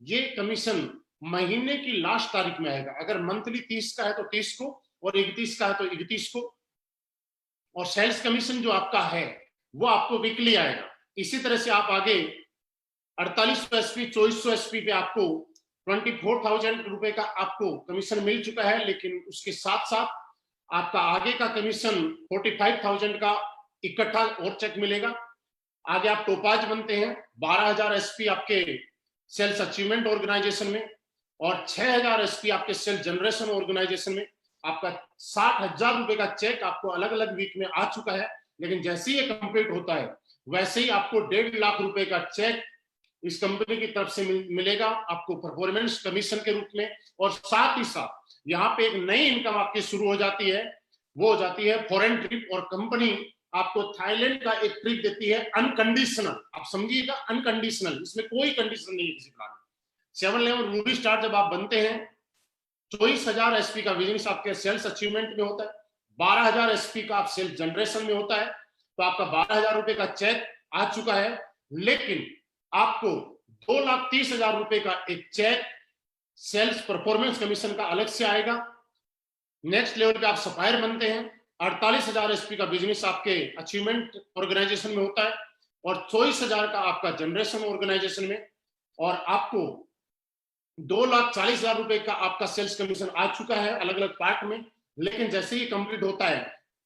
ये कमीशन महीने की लास्ट तारीख में आएगा। अगर मंथली 30 का है तो 30 को, और 31 का है तो 31 को, और सेल्स कमीशन जो आपका है वो आपको वीकली आएगा। इसी तरह से आप आगे 4800 एसपी, 2400 एसपी पे आपको 24,000 रुपए का आपको कमीशन मिल चुका है, लेकिन उसके साथ साथ आपका आगे का कमीशन 45,000 का इकट्ठा और चेक मिलेगा। आगे आप टोपाज बनते हैं, 12,000 एसपी आपके सेल्स अचीवमेंट ऑर्गेनाइजेशन में और 6,000 एसपी आपके सेल्स जनरेशन ऑर्गेनाइजेशन में। आपका 60,000 रुपए का चेक आपको अलग अलग वीक में आ चुका है, लेकिन जैसे ही ये कंप्लीट होता है वैसे ही आपको 1.5 लाख रुपए का चेक इस कंपनी की तरफ से मिलेगा आपको परफॉर्मेंस कमीशन के रूप में। और साथ ही साथ यहाँ पे एक नई इनकम आपकी शुरू हो जाती है, वो हो जाती है फॉरेन ट्रिप। और कंपनी आपको थाईलैंड का एक ट्रिप देती है अनकंडीशनल। आप समझिएगा, अनकंडीशनल, इसमें कोई कंडीशन नहीं है किसी प्लान में। 711 मूवी स्टार जब आप बनते हैं, 24,000 एसपी का बिजनेस आपके सेल्स अचीवमेंट में होता है, 12,000 एसपी का आप सेल्स जनरेशन में होता है, तो आपका 12,000 रुपए का चेक आ चुका है। लेकिन आपको 2,30,000 रुपए का एक चेक सेल्स परफॉर्मेंस कमीशन का अलग से आएगा। नेक्स्ट लेवल पे आप सप्लायर बनते हैं, 48,000 एसपी का बिजनेस आपके अचीवमेंट ऑर्गेनाइजेशन में होता है और 24,000 का आपका जनरेशन ऑर्गेनाइजेशन में। और आपको 2,40,000 रुपए का आपका सेल्स कमीशन आ चुका है अलग अलग पार्ट में। लेकिन जैसे ही कंप्लीट होता है,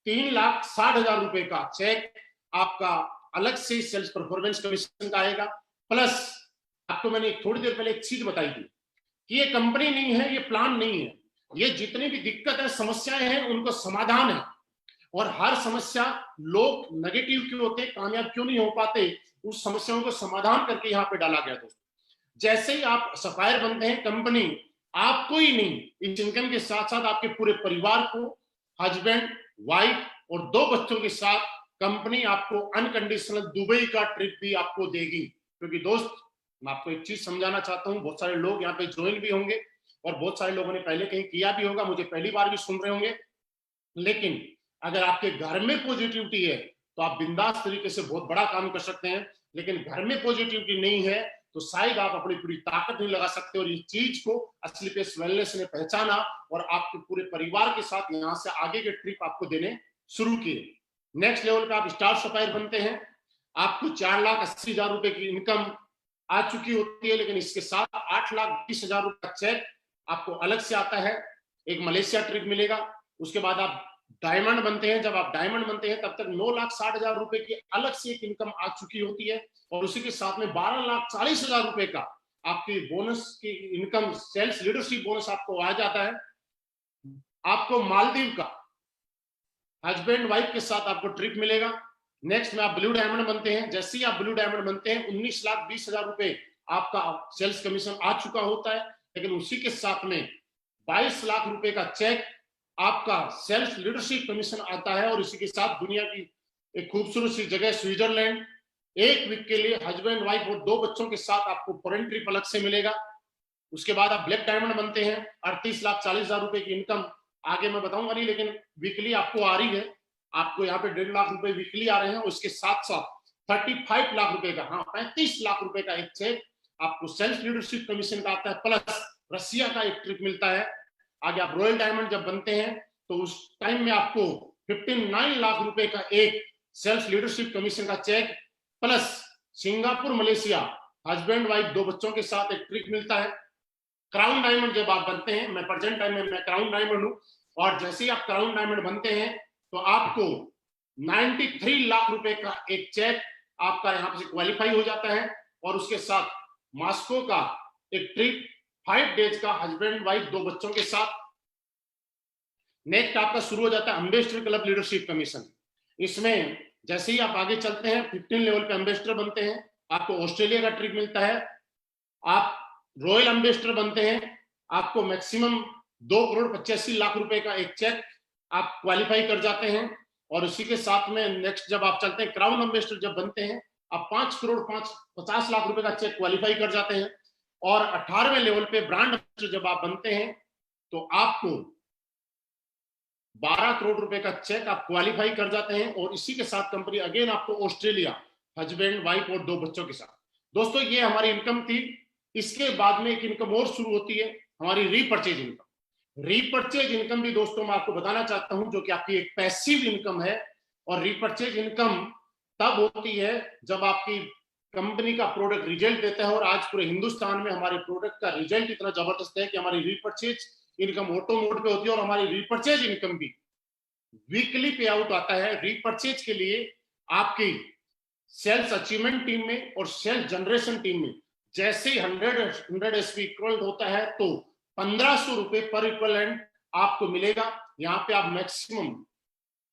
3,60,000 रुपए का चेक आपका अलग से सेल्स परफॉर्मेंस कमीशन का आएगा। प्लस आपको मैंने थोड़ी देर पहले एक चीज बताई थी कि ये कंपनी नहीं है, ये प्लान नहीं है, ये जितनी भी दिक्कत है, समस्याएं हैं, उनको समाधान है। और हर समस्या, लोग नेगेटिव क्यों होते, कामयाब क्यों नहीं हो पाते, उस समस्याओं को समाधान करके यहाँ पे डाला गया। दोस्तों, जैसे ही आप सप्लायर बनते हैं, कंपनी आपको ही नहीं, इस इनकम के साथ साथ आपके पूरे परिवार को, हस्बैंड, वाइफ और 2 बच्चों के साथ कंपनी आपको अनकंडीशनल दुबई का ट्रिप भी आपको देगी। क्योंकि दोस्त, मैं आपको एक चीज समझाना चाहता हूँ, बहुत सारे लोग यहाँ पे ज्वाइन भी होंगे और बहुत सारे लोगों ने पहले कहीं किया भी होगा, मुझे पहली बार भी सुन रहे होंगे। लेकिन अगर आपके घर में पॉजिटिविटी है तो आप बिंदास तरीके से बहुत बड़ा काम कर सकते हैं। लेकिन घर में पॉजिटिविटी नहीं है तो शायद आप अपनी पूरी ताकत नहीं लगा सकते। और इस चीज को असली पेस वेलनेस ने पहचाना और आपके पूरे परिवार के साथ यहाँ से आगे के ट्रिप आपको देने शुरू किए। नेक्स्ट लेवल पे आप स्टार सप्लायर बनते हैं, आपको 4,80,000 रुपए की इनकम आ चुकी होती है। लेकिन इसके साथ 8,20,000 रुपए का चेक आपको अलग से आता है, एक मलेशिया ट्रिप मिलेगा। उसके बाद आप डायमंड बनते हैं, जब आप डायमंड बनते हैं तब तक 9,60,000 रुपए की अलग से एक इनकम आ चुकी होती है। और उसी के साथ में 12,40,000 रुपए का आपकी बोनस की इनकम, सेल्स लीडरशिप बोनस आपको आ जाता है। आपको मालदीव का हस्बैंड वाइफ के साथ आपको ट्रिप मिलेगा। नेक्स्ट में आप ब्लू डायमंड बनते हैं, जैसे ही आप ब्लू डायमंड बनते हैं 19,20,000 रुपए आपका सेल्स कमीशन आ चुका होता है। लेकिन उसी के साथ में 22 लाख रुपए का चेक आपका सेल्फ लीडरशिप कमीशन आता है। और इसी के साथ दुनिया की एक खूबसूरत सी जगह स्विट्जरलैंड, 1 वीक के लिए हस्बैंड वाइफ और 2 बच्चों के साथ आपको फॉरेन ट्रिप अलग से मिलेगा। उसके बाद आप ब्लैक डायमंड बनते हैं, 38,40,000 रुपए की इनकम आगे मैं बताऊंगा नहीं, लेकिन वीकली आपको आ रही है। आपको यहाँ पे 1.5 लाख रुपए वीकली आ रहे हैं। उसके साथ साथ 35 लाख रुपए का, हाँ 35 लाख रुपए का एक चेक आपको सेल्फ लीडरशिप कमीशन का आता है। प्लस रसिया का एक ट्रिप मिलता है। आगे आप रॉयल डायमंड जब बनते हैं तो उस टाइम में आपको 59 लाख रुपए का एक सेल्फ लीडरशिप कमीशन का cheque, plus Singapore Malaysia husband wife 2 बच्चों के साथ एक ट्रिप मिलता है। क्राउन डायमंड जब आप बनते हैं, मैं प्रेजेंट टाइम में मैं क्राउन डायमंड हूं, और जैसे ही आप क्राउन डायमंड बनते हैं तो आपको 93 लाख रुपए का एक चेक आपका यहां से क्वालिफाई हो जाता है। और उसके साथ मॉस्को का एक ट्रिप 5 डेज का हस्बैंड वाइफ 2 बच्चों के साथ। नेक्स्ट आपका शुरू हो जाता है एम्बेसडर क्लब लीडरशिप कमीशन। इसमें जैसे ही आप आगे चलते हैं 15 लेवल पे एम्बेसडर बनते हैं, आपको ऑस्ट्रेलिया का ट्रिप मिलता है। आप रॉयल एम्बेसडर बनते हैं, आपको मैक्सिमम 2,85,00,000 रुपए का एक चेक आप क्वालिफाई कर जाते हैं। और उसी के साथ में नेक्स्ट जब आप चलते हैं क्राउन एम्बेसडर जब बनते हैं, आप 5,50,00,000 रुपए का चेक क्वालिफाई कर जाते हैं। और 18वें लेवल पे ब्रांड एम्बेसडर जब आप बनते हैं तो आपको 12 करोड़ रुपए का चेक आप क्वालिफाई कर जाते हैं। और इसी के साथ कंपनी अगेन आपको ऑस्ट्रेलिया हस्बैंड वाइफ और 2 बच्चों के साथ। दोस्तों, ये हमारी इनकम थी। इसके बाद में एक इनकम और शुरू होती है, हमारी रीपर्चेज इनकम। रीपर्चेज इनकम भी दोस्तों मैं आपको बताना चाहता हूं, जो कि आपकी एक पैसिव इनकम है। और रीपर्चेज इनकम तब होती है जब आपकी कंपनी का प्रोडक्ट रिजल्ट देता है। और आज पूरे हिंदुस्तान में हमारे प्रोडक्ट का रिजल्ट इतना जबरदस्त है कि हमारी रीपर्चेज इनकम ऑटो मोड पे होती है। और हमारी रीपर्चेज इनकम भी वीकली पे आउट आता है। रीपर्चेज के लिए आपकी सेल्स अचीवमेंट टीम में और सेल्स जनरेशन टीम में जैसे 100 एसपी इक्वल होता है तो 1,500 रुपए पर इक्वलेंट आपको मिलेगा। यहाँ पे आप मैक्सिमम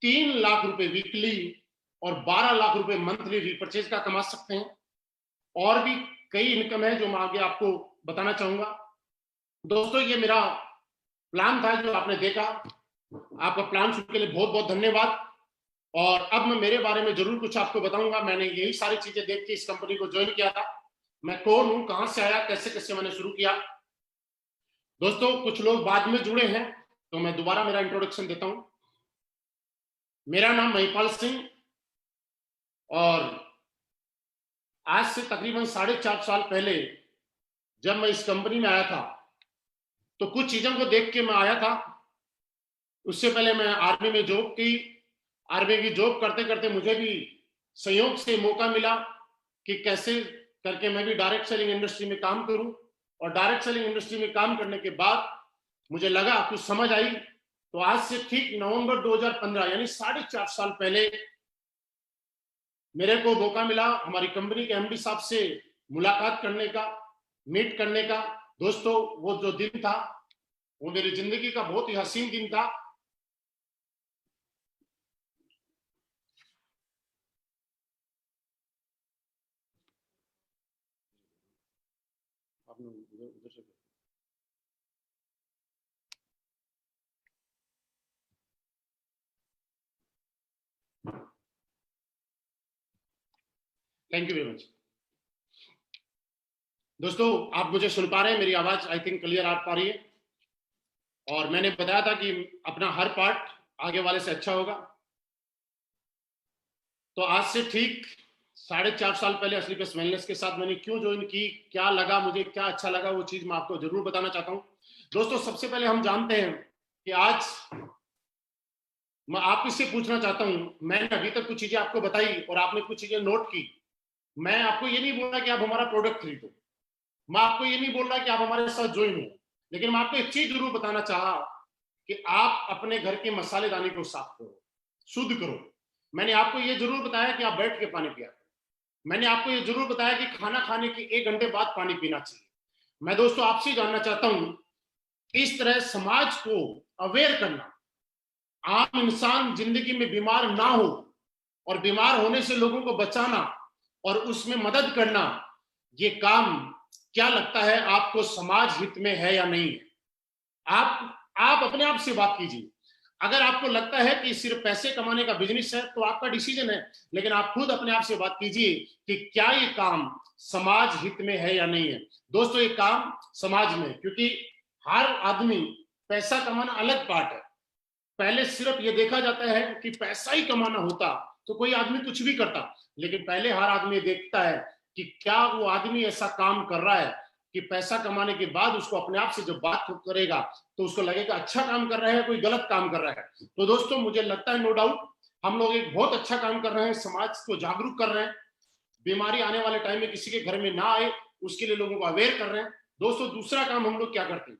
3 लाख रुपए वीकली और 12 लाख रुपए मंथली रीपर्चेज का कमा सकते हैं। और भी कई इनकम है जो मैं आगे आपको बताना चाहूंगा। दोस्तों ये मेरा प्लान था जो आपने देखा, आपका प्लान सुनने के लिए बहुत बहुत धन्यवाद। और अब मैं मेरे बारे में जरूर कुछ आपको बताऊंगा। मैंने यही सारी चीजें देख के इस कंपनी को ज्वाइन किया था। मैं कौन हूं, कहां से आया, कैसे कैसे मैंने शुरू किया। दोस्तों कुछ लोग बाद में जुड़े हैं तो मैं दोबारा मेरा इंट्रोडक्शन देता हूं। मेरा नाम महिपाल सिंह, और आज से तकरीबन 4.5 साल पहले जब मैं इस कंपनी में आया था तो कुछ चीजों को देख के मैं आया था। उससे पहले मैं आर्मी में जॉब की। आर्मी की जॉब करते करते मुझे भी संयोग से मौका मिला कि कैसे करके मैं भी डायरेक्ट सेलिंग इंडस्ट्री में काम करूं। और डायरेक्ट सेलिंग इंडस्ट्री में काम करने के बाद मुझे लगा, कुछ समझ आई। तो आज से ठीक नवंबर 2015 यानी 4.5 साल पहले मेरे को मौका मिला हमारी कंपनी के एमडी साहब से मुलाकात करने का, मीट करने का। दोस्तों वो जो दिन था वो मेरी जिंदगी का बहुत ही हसीन दिन था। Thank you very much. दोस्तों आप मुझे सुन पा रहे हैं, मेरी आवाज आई थिंक क्लियर आ पा रही है। और मैंने बताया था कि अपना हर पार्ट आगे वाले से अच्छा होगा। तो आज से ठीक 4.5 साल पहले असलीपस वेलनेस के साथ मैंने क्यों ज्वाइन की, क्या लगा मुझे, क्या अच्छा लगा, वो चीज मैं आपको जरूर बताना चाहता हूं। दोस्तों सबसे पहले हम जानते हैं कि आज मैं आपसे पूछना चाहता हूं, मैंने अभी तक कुछ चीजें आपको बताई और आपने कुछ चीजें नोट की। मैं आपको ये नहीं बोल रहा कि आप हमारा प्रोडक्ट खरीदो, मैं आपको ये नहीं बोल रहा कि आप हमारे साथ ज्वाइन हो, लेकिन मैं आपको एक चीज जरूर बताना चाहा कि आप अपने घर के मसालेदानी को साफ करो, शुद्ध करो। मैंने आपको ये जरूर बताया कि आप बैठ के पानी पिया। मैंने आपको ये जरूर बताया कि खाना खाने के 1 घंटे बाद पानी पीना चाहिए। मैं दोस्तों आपसे जानना चाहता हूं, इस तरह समाज को अवेयर करना, आम इंसान जिंदगी में बीमार ना हो और बीमार होने से लोगों को बचाना और उसमें मदद करना, ये काम क्या लगता है आपको समाज हित में है या नहीं है? आप अपने आप से बात कीजिए। अगर आपको लगता है कि सिर्फ पैसे कमाने का बिजनेस है तो आपका डिसीजन है, लेकिन आप खुद अपने आप से बात कीजिए कि क्या ये काम समाज हित में है या नहीं है। दोस्तों ये काम समाज में, क्योंकि हर आदमी, पैसा कमाना अलग पार्ट है। पहले सिर्फ ये देखा जाता है कि पैसा ही कमाना होता तो कोई आदमी कुछ भी करता, लेकिन पहले हर आदमी देखता है कि क्या वो आदमी ऐसा काम कर रहा है कि पैसा कमाने के बाद उसको अपने आप से जब बात करेगा तो उसको लगेगा अच्छा काम कर रहा है, कोई गलत काम कर रहा है। तो दोस्तों मुझे लगता है नो डाउट हम लोग एक बहुत अच्छा काम कर रहे हैं, समाज को जागरूक कर रहे हैं, बीमारी आने वाले टाइम में किसी के घर में ना आए उसके लिए लोगों को अवेयर कर रहे हैं। दोस्तों दूसरा काम हम लोग क्या करते हैं,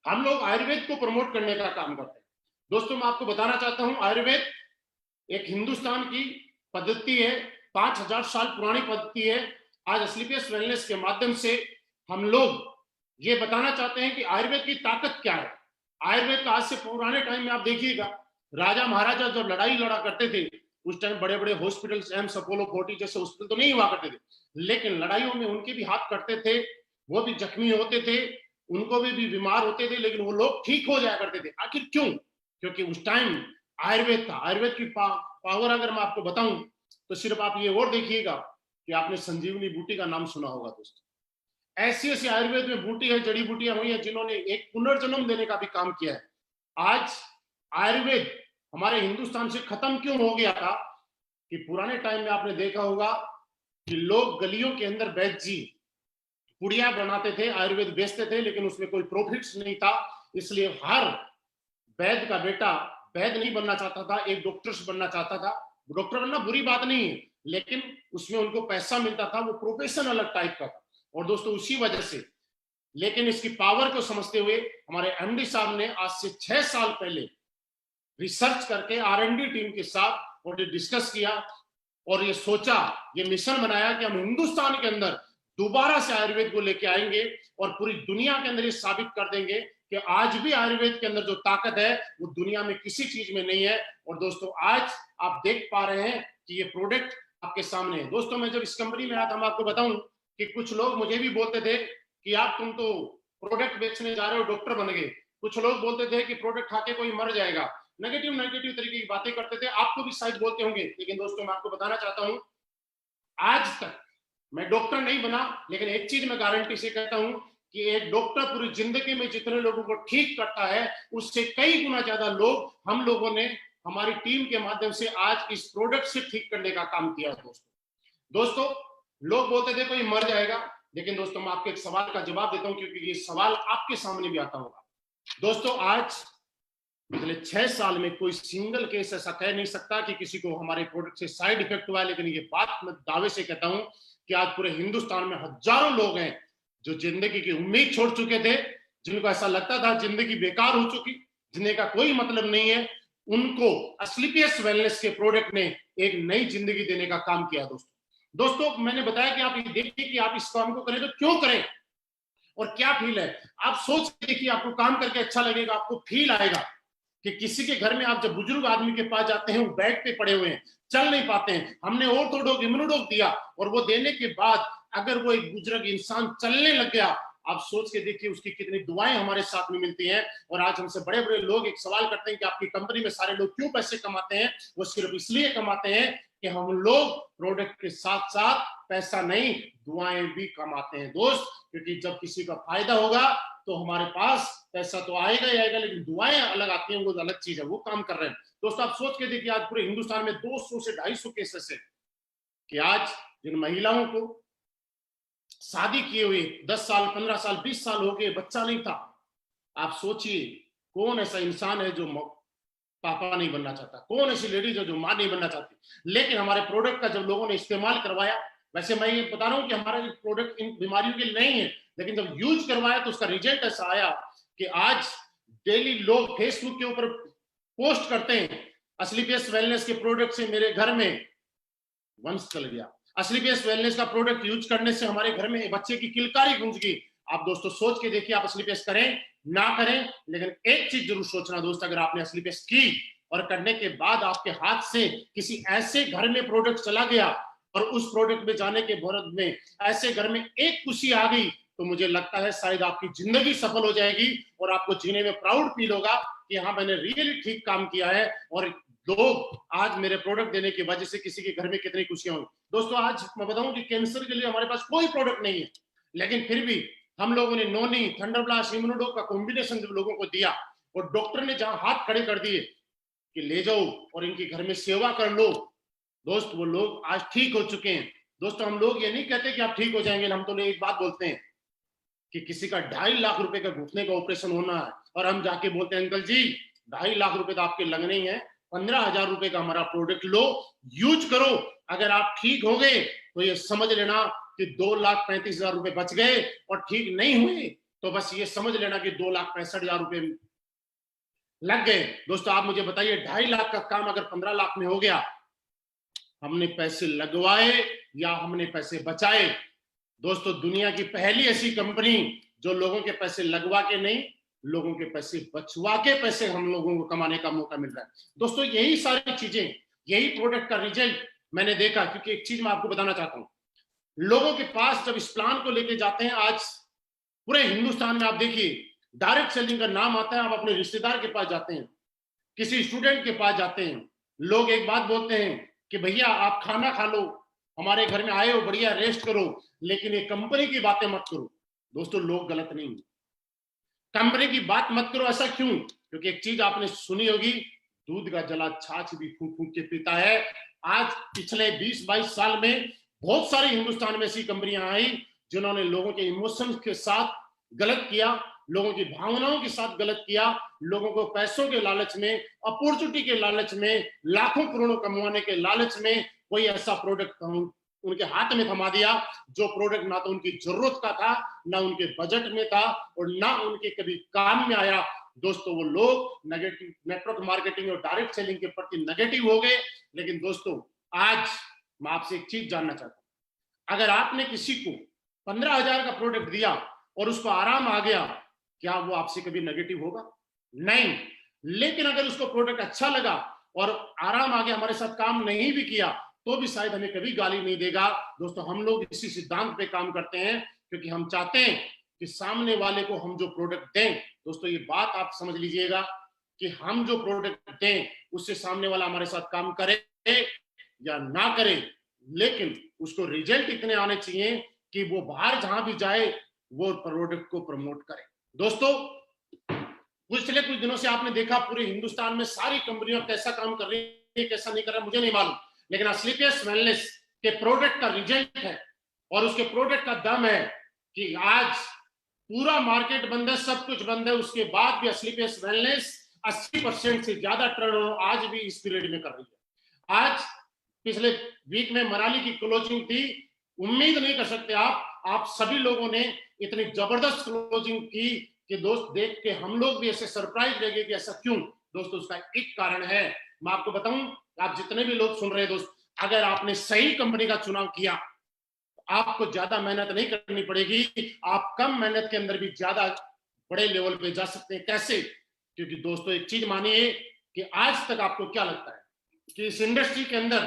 हम लोग आयुर्वेद को प्रमोट करने का काम करते हैं। दोस्तों मैं आपको बताना चाहता हूं, आयुर्वेद एक हिंदुस्तान की पद्धति है, 5000 साल पुरानी पद्धति है। आज असलीपियस वेलनेस के माध्यम से हम लोग ये बताना चाहते हैं कि आयुर्वेद की ताकत क्या है। आयुर्वेद का आज से पुराने टाइम में आप देखिएगा, राजा महाराजा जब लड़ाई लड़ा करते थे उस टाइम बड़े बड़े हॉस्पिटल, एम्स, अपोलो 40 जैसे हॉस्पिटल तो नहीं हुआ करते थे, लेकिन लड़ाइयों में उनके भी हाथ कटते थे, वो भी जख्मी होते थे, उनको भी बीमार होते थे, लेकिन वो लोग ठीक हो जाया करते थे। आखिर क्यों? क्योंकि उस टाइम आयुर्वेद था। आयुर्वेद की पावर अगर मैं आपको बताऊं तो सिर्फ आप ये और देखिएगा कि आपने संजीवनी बूटी का नाम सुना होगा। दोस्तों ऐसी ऐसी आयुर्वेद में बूटी है, जड़ी बूटियां हुई है जिन्होंने एक पुनर्जन्म देने का भी काम किया है। आज आयुर्वेद हमारे हिंदुस्तान से खत्म क्यों हो गया था कि पुराने टाइम में आपने देखा होगा कि लोग गलियों के अंदर वैद्य जी पुड़िया बनाते थे, आयुर्वेद बेचते थे, लेकिन उसमें कोई प्रॉफिट्स नहीं था। इसलिए हर वैद्य का बेटा वैद्य नहीं बनना चाहता था, एक डॉक्टर बनना चाहता था। डॉक्टर बनना बुरी बात नहीं है, लेकिन उसमें उनको पैसा मिलता था, वो प्रोफेशन अलग टाइप का था। और दोस्तों उसी वजह से, लेकिन इसकी पावर को समझते हुए हमारे एमडी साहब ने आज से 6 साल पहले रिसर्च करके आर&डी टीम के साथ और डिस्कस किया और ये सोचा, ये मिशन बनाया कि हम हिंदुस्तान के अंदर दोबारा से आयुर्वेद को लेके आएंगे और पूरी दुनिया के अंदर ये साबित कर देंगे कि आज भी आयुर्वेद के अंदर जो ताकत है वो दुनिया में किसी चीज में नहीं है। और दोस्तों आज आप देख पा रहे हैं कि ये प्रोडक्ट आपके सामने है। दोस्तों मैं जब इस कंपनी में आया था, मैं आपको बताऊं कि कुछ लोग मुझे भी बोलते थे कि आप तुम तो प्रोडक्ट बेचने जा रहे हो, डॉक्टर बन गए। कुछ लोग बोलते थे कि प्रोडक्ट खा के कोई मर जाएगा, नेगेटिव नेगेटिव तरीके की बातें करते थे। आपको भी शायद बोलते होंगे, लेकिन दोस्तों मैं आपको बताना चाहता हूं, आज तक मैं डॉक्टर नहीं बना, लेकिन एक चीज मैं गारंटी से कहता हूं कि एक डॉक्टर पूरी जिंदगी में जितने लोगों को ठीक करता है, उससे कई गुना ज्यादा लोग हम लोगों ने हमारी टीम के माध्यम से आज इस प्रोडक्ट से ठीक करने का काम किया है। दोस्तों लोग बोलते थे कोई मर जाएगा, लेकिन दोस्तों मैं आपके एक सवाल का जवाब देता हूं, क्योंकि ये सवाल आपके सामने भी आता होगा। दोस्तों आज पिछले 6 साल में कोई सिंगल केस ऐसा कह नहीं सकता कि किसी को हमारे प्रोडक्ट से साइड इफेक्ट हुआ है। लेकिन ये बात मैं दावे से कहता हूं कि आज पूरे हिंदुस्तान में हजारों लोग हैं जो जिंदगी की उम्मीद छोड़ चुके थे, जिनको ऐसा लगता था जिंदगी बेकार हो चुकी, जिंदगी का कोई मतलब नहीं है, उनको एस्क्लेपियस वेलनेस के प्रोडक्ट ने एक नई जिंदगी देने का काम किया। दोस्तों मैंने बताया कि आप ये देखिए कि आप इस काम को करें तो क्यों करें और क्या फील है। आप सोच के देखिए, आपको काम करके अच्छा लगेगा, आपको फील आएगा कि किसी के घर में आप जब बुजुर्ग आदमी के पास जाते हैं, वो बेड पे पड़े हुए हैं, चल नहीं पाते हैं, हमने ऑर्थोडॉक इम्यूनोडॉक दिया और वो देने के बाद अगर वो एक बुजुर्ग इंसान चलने लग गया, आप सोच के देखिए उसकी कितनी दुआएं हमारे साथ में मिलती हैं। और आज हमसे बड़े बड़े लोग एक सवाल करते हैं कि आपकी कंपनी में सारे लोग क्यों पैसे कमाते हैं। वो सिर्फ इसलिए कमाते हैं कि हम लोग प्रोडक्ट के साथ साथ पैसा नहीं, दुआएं भी कमाते हैं दोस्त। क्योंकि जब किसी का फायदा होगा तो हमारे पास पैसा तो आएगा ही आएगा, लेकिन दुआएं अलग आती हैं, वो अलग चीज है, वो काम कर रहे हैं। दोस्तों आप सोच के देखिए, आज पूरे हिंदुस्तान में 200 से 250 केसेस है कि आज जिन महिलाओं को शादी किए हुए 10 साल 15 साल 20 साल हो गए, बच्चा नहीं था, आप सोचिए कौन ऐसा इंसान है जो पापा नहीं बनना चाहता, कौन ऐसी लेडीज है जो मां नहीं बनना चाहती। लेकिन हमारे प्रोडक्ट का जब लोगों ने इस्तेमाल करवाया, वैसे मैं ये बता रहा हूं कि हमारा प्रोडक्ट इन बीमारियों के लिए नहीं है, लेकिन जब यूज करवाया तो उसका रिजल्ट ऐसा आया कि आज डेली लोग फेसबुक के ऊपर पोस्ट करते हैं, एस्क्लेपियस वेलनेस के प्रोडक्ट से मेरे घर में वंश चल गया, एस्क्लेपियस वेलनेस का प्रोडक्ट यूज करने से हमारे घर में बच्चे की किलकारी गूंज गई। आप दोस्तों सोच के देखिए, आप एस्क्लेपियस करें ना करें, लेकिन एक चीज जरूर सोचना दोस्त, अगर आपने एस्क्लेपियस की और करने के बाद आपके हाथ से किसी ऐसे घर में प्रोडक्ट चला गया और उस प्रोडक्ट में जाने के बाद में ऐसे घर में एक खुशी आ गई, तो मुझे लगता है शायद आपकी जिंदगी सफल हो जाएगी और आपको जीने में प्राउड फील होगा कि हाँ मैंने रियली ठीक काम किया है और लोग आज मेरे प्रोडक्ट देने की वजह से किसी के घर में कितनी खुशियां हुई। दोस्तों आज मैं बताऊं कि कैंसर के लिए हमारे पास कोई प्रोडक्ट नहीं है, लेकिन फिर भी हम लोगों ने नोनी थंडरब्लास्ट इम्यूनोडॉक का कॉम्बिनेशन जब लोगों को दिया और डॉक्टर ने जहां हाथ खड़े कर दिए कि ले जाओ और इनके घर में सेवा कर लो, दोस्त वो लोग आज ठीक हो चुके हैं। दोस्तों हम लोग ये नहीं कहते कि आप ठीक हो जाएंगे, हम तो एक बात बोलते हैं कि किसी का 2.5 लाख रुपए का घुटने का ऑपरेशन होना है और हम जाके बोलते हैं अंकल जी 2.5 लाख रुपए तो आपके लगने ही है, 15,000 रुपए का हमारा प्रोडक्ट लो, यूज करो, अगर आप ठीक हो गए तो ये समझ लेना कि 2,35,000 रुपए बच गए, और ठीक नहीं हुए तो बस ये समझ लेना कि 2,65,000 रुपए लग गए। दोस्तों आप मुझे बताइए 2.5 लाख का काम अगर 15 लाख में हो गया, हमने पैसे लगवाए या हमने पैसे बचाए? दोस्तों दुनिया की पहली ऐसी कंपनी जो लोगों के पैसे लगवा के नहीं, लोगों के पैसे बचवा के पैसे हम लोगों को कमाने का मौका मिल रहा है। दोस्तों यही सारी चीजें, यही प्रोडक्ट का रिजल्ट मैंने देखा। क्योंकि एक चीज मैं आपको बताना चाहता हूं, लोगों के पास जब इस प्लान को लेके जाते हैं, आज पूरे हिंदुस्तान में आप देखिए डायरेक्ट सेलिंग का नाम आता है, आप अपने रिश्तेदार के पास जाते हैं, किसी स्टूडेंट के पास जाते हैं, लोग एक बात बोलते हैं कि भैया आप खाना खा लो, हमारे घर में आए हो, बढ़िया रेस्ट करो, लेकिन ये कंपनी की बातें मत करो। दोस्तों लोग गलत नहीं, कंपनी की बात मत करो। ऐसा क्यों? क्योंकि एक चीज आपने सुनी होगी, दूध का जला छाछ भी फूंक फूंक के पीता है। आज पिछले 20-22 साल में बहुत सारी हिंदुस्तान में ऐसी कंपनियां आई जिन्होंने लोगों के इमोशंस के साथ गलत किया, लोगों की भावनाओं के साथ गलत किया, लोगों को पैसों के लालच में, अपॉर्चुनिटी के लालच में, लाखों करोड़ों कमाने के लालच में कोई ऐसा प्रोडक्ट उनके हाथ में थमा दिया जो प्रोडक्ट ना तो उनकी जरूरत का था, ना उनके बजट में था और ना उनके कभी काम में आया। दोस्तों वो लोग नेगेटिव नेटवर्क मार्केटिंग और डायरेक्ट सेलिंग के प्रति नेगेटिव हो गए। लेकिन दोस्तों आज मैं आपसे एक चीज जानना चाहता हूं, अगर आपने किसी को 15,000 का प्रोडक्ट दिया और उसको आराम आ गया, क्या वो आपसे कभी नेगेटिव होगा? नहीं। लेकिन अगर उसको प्रोडक्ट अच्छा लगा और आराम आ गया, हमारे साथ काम नहीं भी किया, तो भी शायद हमें कभी गाली नहीं देगा। दोस्तों हम लोग इसी सिद्धांत पे काम करते हैं, क्योंकि हम चाहते हैं कि सामने वाले को हम जो प्रोडक्ट दें, दोस्तों ये बात आप समझ लीजिएगा कि हम जो प्रोडक्ट दें उससे सामने वाला हमारे साथ काम करे या ना करे, लेकिन उसको रिजल्ट इतने आने चाहिए कि वो बाहर जहां भी जाए वो प्रोडक्ट को प्रमोट करे। दोस्तों पिछले कुछ दिनों से आपने देखा पूरे हिंदुस्तान में सारी कंपनियां कैसा काम कर रही है, कैसा नहीं कर रहा मुझे नहीं मालूम, लेकिन स्लीपियस वेलनेस के प्रोडक्ट का रिजल्ट है और उसके प्रोडक्ट का दम है कि आज पूरा मार्केट बंद है, सब कुछ बंद है, उसके बाद भी स्लीपियस वेलनेस 80% से ज्यादा टर्नओवर आज भी इस पीरियड में कर रही है। आज पिछले वीक में मनाली की क्लोजिंग थी, उम्मीद नहीं कर सकते आप सभी लोगों ने इतनी जबरदस्त क्लोजिंग की कि दोस्त देख के हम लोग भी ऐसे सरप्राइज रह गए कि ऐसा क्यों। दोस्तों उसका एक कारण है, मैं आपको बताऊं, आप जितने भी लोग सुन रहे हैं दोस्त, अगर आपने सही कंपनी का चुनाव किया आपको ज्यादा मेहनत नहीं करनी पड़ेगी, आप कम मेहनत के अंदर भी ज्यादा बड़े लेवल पे जा सकते हैं। कैसे? क्योंकि दोस्तों एक चीज मानिए कि आज तक आपको क्या लगता है कि इस इंडस्ट्री के अंदर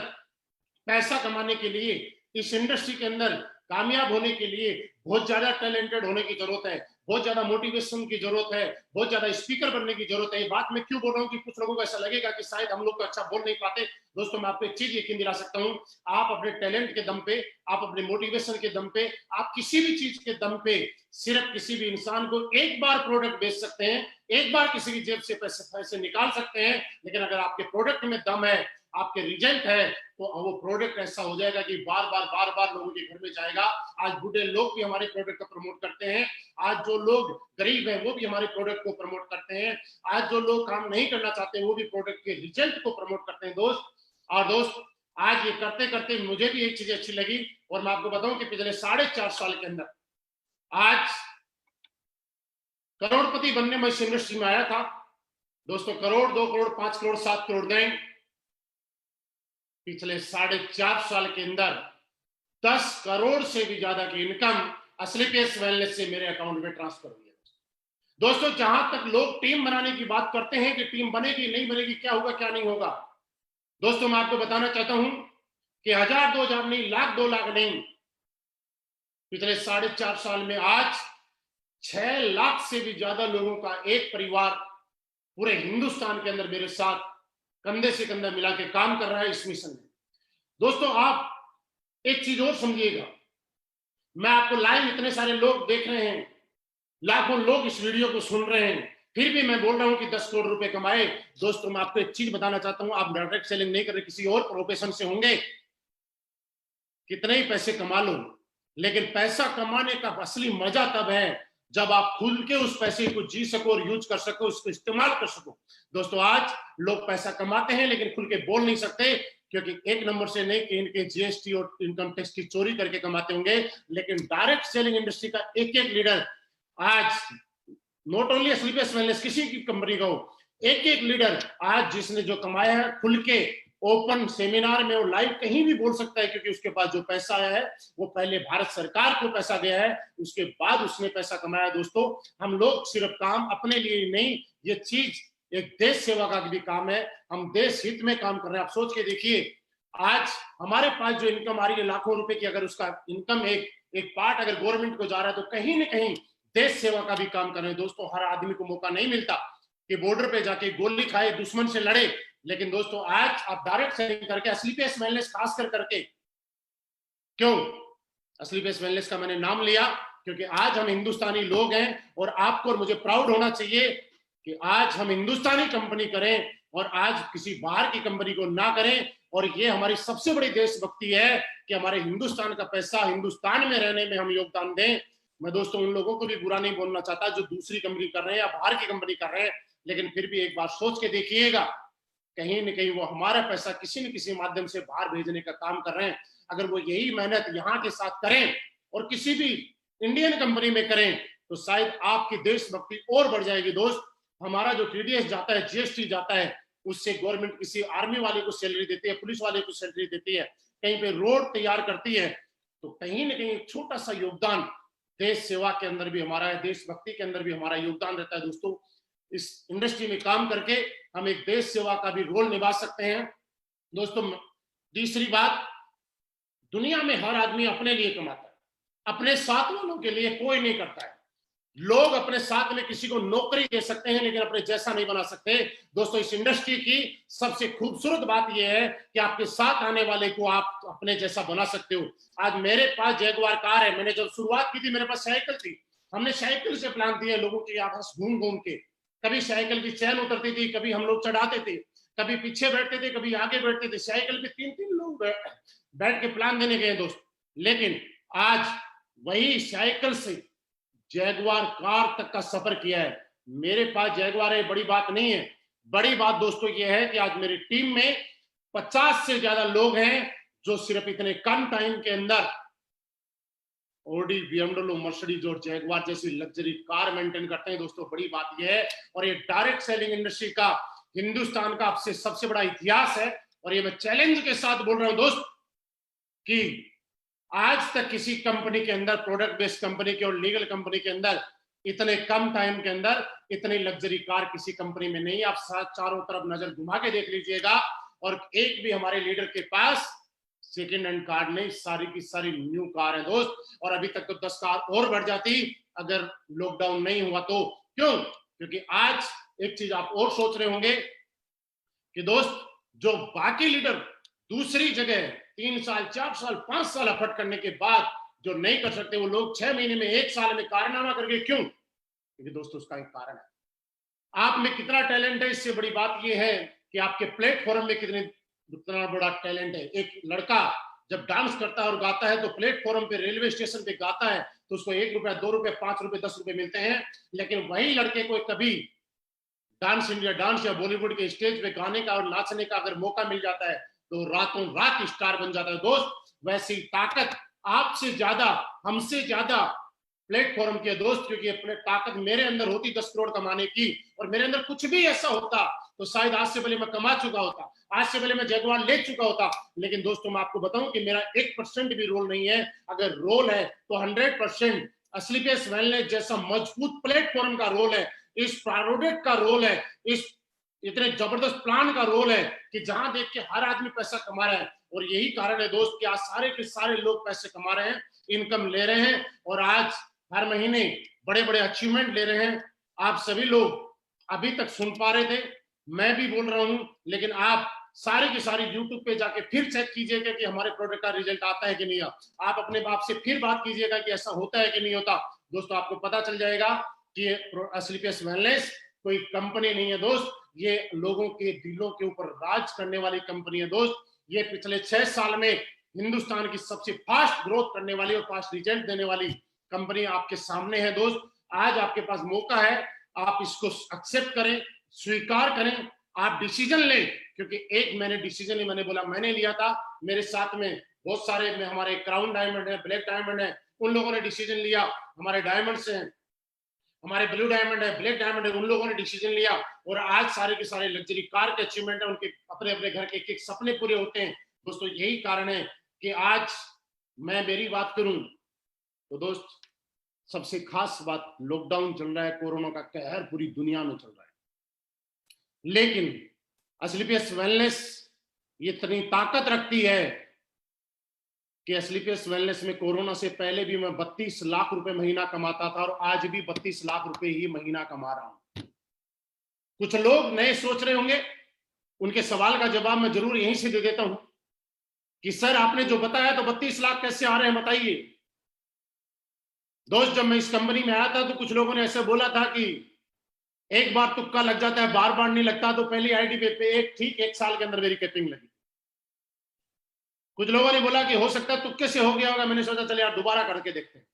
पैसा कमाने के लिए, इस इंडस्ट्री के अंदर कामयाब होने के लिए बहुत ज्यादा टैलेंटेड होने की जरूरत है, बहुत ज्यादा मोटिवेशन की जरूरत है, बहुत ज्यादा स्पीकर बनने की जरूरत है। ये बात मैं क्यों बोल रहा हूँ कि कुछ लोगों को ऐसा लगेगा कि शायद हम लोग तो अच्छा बोल नहीं पाते। दोस्तों मैं आपको एक चीज यकीन दिला सकता हूँ, आप अपने टैलेंट के दम पे, आप अपने मोटिवेशन के दम पे, आप किसी भी चीज के दम पे सिर्फ किसी भी इंसान को एक बार प्रोडक्ट बेच सकते हैं, एक बार किसी की जेब से पैसे निकाल सकते हैं, लेकिन अगर आपके प्रोडक्ट में दम है, आपके रिजल्ट है, तो वो प्रोडक्ट ऐसा हो जाएगा कि बार बार लोगों के घर में जाएगा। आज बूढ़े लोग भी हमारे प्रोडक्ट को प्रमोट करते हैं, आज जो लोग गरीब हैं वो भी हमारे प्रोडक्ट को प्रमोट करते हैं, आज जो लोग काम नहीं करना चाहते वो भी प्रोडक्ट के रिजल्ट को प्रमोट करते हैं दोस्त। और दोस्त आज ये करते करते मुझे भी एक चीज अच्छी लगी, और मैं आपको बताऊं कि पिछले 4.5 साल के अंदर आज करोड़पति बनने में इस इंडस्ट्री में आया था। दोस्तों करोड़, 2 करोड़, 5 करोड़, 7 करोड़ नहीं, पिछले 4.5 साल के अंदर 10 करोड़ से भी ज्यादा की इनकम स्लीपियस वेलनेस से मेरे अकाउंट में ट्रांसफर हुई है। दोस्तों जहां तक लोग टीम बनाने की बात करते हैं कि टीम बनेगी नहीं बनेगी, क्या होगा क्या नहीं होगा, दोस्तों मैं आपको बताना चाहता हूं कि 1000, 2000 नहीं, लाख, 2 लाख नहीं, पिछले 4.5 साल में आज 6 लाख से भी ज्यादा लोगों का एक परिवार पूरे हिंदुस्तान के अंदर मेरे साथ कंधे से कंधा मिला के काम कर रहा है इस मिशन में। दोस्तों आप एक चीज और समझिएगा, मैं आपको लाइव इतने सारे लोग देख रहे हैं, लाखों लोग इस वीडियो को सुन रहे हैं, फिर भी मैं बोल रहा हूं कि 10 करोड़ रुपए कमाए। दोस्तों मैं आपको एक चीज बताना चाहता हूं, आप डायरेक्ट सेलिंग नहीं कर रहे, किसी और प्रोफेशन से होंगे, कितने ही पैसे कमा लो, लेकिन पैसा कमाने का असली मजा तब है जब आप खुल के उस पैसे को जी सको और यूज कर सको, उसको इस्तेमाल कर सको। दोस्तों आज लोग पैसा कमाते हैं लेकिन खुल के बोल नहीं सकते, क्योंकि एक नंबर से नहीं कि इनके जीएसटी और इनकम टैक्स की चोरी करके कमाते होंगे, लेकिन डायरेक्ट सेलिंग इंडस्ट्री का एक एक लीडर आज, नॉट ओनली स्लीपियस वेलनेस, किसी की कंपनी का हो, एक एक लीडर आज जिसने जो कमाया है खुल के ओपन सेमिनार में और लाइव कहीं भी बोल सकता है, क्योंकि उसके पास जो पैसा आया है वो पहले भारत सरकार को पैसा गया है, उसके बाद उसने पैसा कमाया। दोस्तों हम लोग सिर्फ काम अपने लिए नहीं, ये चीज एक देश सेवा का भी काम है, हम देश हित में काम कर रहे हैं। आप सोच के देखिए, आज हमारे पास जो इनकम आ रही है लाखों रुपए की, अगर उसका इनकम एक पार्ट अगर गवर्नमेंट को जा रहा है तो कहीं ना कहीं देश सेवा का भी काम कर रहे हैं। दोस्तों हर आदमी को मौका नहीं मिलता कि बॉर्डर पे जाके गोली खाए, दुश्मन से लड़े, लेकिन दोस्तों आज आप डायरेक्ट सेलिंग करके स्लीपियस वेलनेस खास करके, क्यों स्लीपियस वेलनेस का मैंने नाम लिया, क्योंकि आज हम हिंदुस्तानी लोग हैं और आपको और मुझे प्राउड होना चाहिए कि आज हम हिंदुस्तानी कंपनी करें और आज किसी बाहर की कंपनी को ना करें। और ये हमारी सबसे बड़ी देशभक्ति है कि हमारे हिंदुस्तान का पैसा हिंदुस्तान में रहने में हम योगदान दें। मैं दोस्तों उन लोगों को भी बुरा नहीं बोलना चाहता जो दूसरी कंपनी कर रहे हैं या बाहर की कंपनी कर रहे हैं, लेकिन फिर भी एक बार सोच के देखिएगा, कहीं न कहीं वो हमारा पैसा किसी न किसी माध्यम से बाहर भेजने का काम कर रहे हैं। अगर वो यही मेहनत यहाँ के साथ करें और किसी भी इंडियन कंपनी में करें तो शायद आपकी देशभक्ति और बढ़ जाएगी। दोस्त हमारा जो टीडीएस जाता है, जीएसटी जाता है, उससे गवर्नमेंट किसी आर्मी वाले को सैलरी देती है, पुलिस वाले को सैलरी देती है, कहीं पे रोड तैयार करती है, तो कहीं ना कहीं एक छोटा सा योगदान देश सेवा के अंदर भी हमारा है, देशभक्ति के अंदर भी हमारा योगदान रहता है। दोस्तों इस इंडस्ट्री में काम करके हम एक देश सेवा का भी रोल निभा सकते हैं। दोस्तों तीसरी बात, दुनिया में हर आदमी अपने लिए कमाता है, अपने साथ वालों के लिए कोई नहीं करता है। लोग अपने साथ में किसी को नौकरी दे सकते हैं लेकिन अपने जैसा नहीं बना सकते। दोस्तों, इस इंडस्ट्री की सबसे खूबसूरत बात यह है कि आपके साथ आने वाले को आप अपने जैसा बना सकते हो। आज मेरे पास जैगुआर कार है। मैंने जब शुरुआत की थी मेरे पास साइकिल थी। हमने साइकिल से प्लान दिए लोगों की आपस घूम घूम के। कभी साइकिल की चैन उतरती थी, कभी हम लोग चढ़ाते थे, कभी पीछे बैठते थे, कभी आगे बैठते थे। साइकिल पे 3-3 लोग बैठ के प्लान देने गए दोस्त। लेकिन आज वही साइकिल से जैगुआर कार तक का सफर किया है। मेरे पास जैगुआर है, बड़ी बात नहीं है। बड़ी बात दोस्तों ये है कि आज मेरी टीम में 50 से ज्यादा लोग हैं जो सिर्फ इतने कम टाइम के अंदर ऑडी, बीएमडब्ल्यू, मर्सिडीज और जैगुआर जैसी लग्जरी कार मेंटेन करते हैं। दोस्तों, बड़ी बात यह है, और ये डायरेक्ट सेलिंग इंडस्ट्री का हिंदुस्तान का आपसे सबसे बड़ा इतिहास है। और ये मैं चैलेंज के साथ बोल रहा हूं दोस्त कि आज तक किसी कंपनी के अंदर, प्रोडक्ट बेस्ड कंपनी के और लीगल कंपनी के अंदर, इतने कम टाइम के अंदर इतनी लग्जरी कार किसी कंपनी में नहीं। आप चारों तरफ नजर घुमा के देख लीजिएगा, और एक भी हमारे लीडर के पास सेकेंड हैंड कार नहीं, सारी की सारी न्यू कार है दोस्त। और अभी तक तो 10 कार और बढ़ जाती अगर लॉकडाउन नहीं हुआ तो। क्यों? क्योंकि आज एक चीज आप और सोच रहे होंगे कि दोस्त, जो बाकी लीडर दूसरी जगह 3 साल, 4 साल, 5 साल एफर्ट करने के बाद जो नहीं कर सकते, वो लोग 6 महीने में, 1 साल में कारनामा करके क्यों? क्योंकि दोस्तों, उसका एक कारण है, आप में कितना टैलेंट है। इससे बड़ी बात यह है कि आपके प्लेटफॉर्म में कितना बड़ा टैलेंट है। एक लड़का जब डांस करता है और गाता है तो प्लेटफॉर्म पे, रेलवे स्टेशन पे गाता है तो उसको 1 रुपया, 2 रुपए, 5 रुपए, 10 रुपए मिलते हैं। लेकिन वही लड़के को कभी डांस इंडिया, डांस या बॉलीवुड के स्टेज पे गाने का और नाचने का अगर मौका मिल जाता है तो रातों रात स्टार बन जाता है दोस्त। वैसी ताकत आपसे ज्यादा, हमसे ज्यादा प्लेटफॉर्म के दोस्त, क्योंकि अपने ताकत मेरे अंदर होती 10 करोड़ कमाने की, और मेरे अंदर कुछ भी ऐसा होता तो शायद आज से पहले मैं कमा चुका होता, आज से पहले मैं जैगुआर ले चुका होता। लेकिन दोस्तों, मैं आपको बताऊं कि मेरा 1% भी रोल नहीं है। अगर रोल है तो 100% असलीपेस वेलनेस जैसा मजबूत प्लेटफॉर्म का रोल है, इस प्रोडक्ट का रोल है, इस इतने जबरदस्त प्लान का रोल है कि जहां देख के हर आदमी पैसा कमा रहा है। और यही कारण है दोस्त कि आज सारे के सारे लोग पैसे कमा रहे हैं, इनकम ले रहे हैं, और आज हर महीने बड़े बड़े अचीवमेंट ले रहे हैं। आप सभी लोग अभी तक सुन पा रहे थे, मैं भी बोल रहा हूं, लेकिन आप सारी की सारी यूट्यूब पे जाके फिर चेक कीजिएगा कि हमारे प्रोडक्ट का रिजल्ट आता है कि नहीं। आप अपने बाप से फिर बात कीजिएगा कि ऐसा होता है कि नहीं होता। दोस्तों, आपको पता चल जाएगा कि असलीपेस वेलनेस कोई कंपनी नहीं है दोस्त, ये लोगों के दिलों के ऊपर राज करने वाली कंपनी है दोस्त। ये पिछले 6 साल में हिंदुस्तान की सबसे फास्ट ग्रोथ करने वाली और फास्ट रिजल्ट देने वाली कंपनी आपके सामने है दोस्त। आज आपके पास मौका है, आप इसको एक्सेप्ट करें, स्वीकार करें, आप डिसीजन लें। क्योंकि एक मैंने डिसीजन लिया, मैंने बोला, मैंने लिया था, मेरे साथ में बहुत सारे में हमारे क्राउन डायमंड है, ब्लैक डायमंड है, उन लोगों ने डिसीजन लिया। हमारे डायमंड्स हैं, हमारे ब्लू डायमंड है, ब्लैक डायमंड है, उन लोगों ने डिसीजन लिया। और आज सारे के सारे लग्जरी कार के अचीवमेंट है, उनके अपने अपने घर के एक सपने पूरे होते हैं। दोस्तों, यही कारण है कि आज मैं मेरी बात करूं तो दोस्त, सबसे खास बात, लॉकडाउन चल रहा है, कोरोना का कहर पूरी दुनिया में चल रहा है, लेकिन असलीपेस वेलनेस इतनी ताकत रखती है कि असलीपेस वेलनेस में कोरोना से पहले भी मैं 32 लाख रुपए महीना कमाता था, और आज भी 32 लाख रुपए ही महीना कमा रहा हूं। कुछ लोग नए सोच रहे होंगे, उनके सवाल का जवाब मैं जरूर यहीं से दे देता हूं कि सर, आपने जो बताया तो 32 लाख कैसे आ रहे हैं, बताइए। दोस्त, जब मैं इस कंपनी में आया था तो कुछ लोगों ने ऐसे बोला था कि एक बार तुक्का लग जाता है, बार बार नहीं लगता। तो पहली आईडी पे ठीक 1 साल के अंदर मेरी कैपिंग लगी। कुछ लोगों ने बोला कि हो सकता है तुक्के से हो गया होगा। मैंने सोचा चल यार दोबारा करके देखते हैं।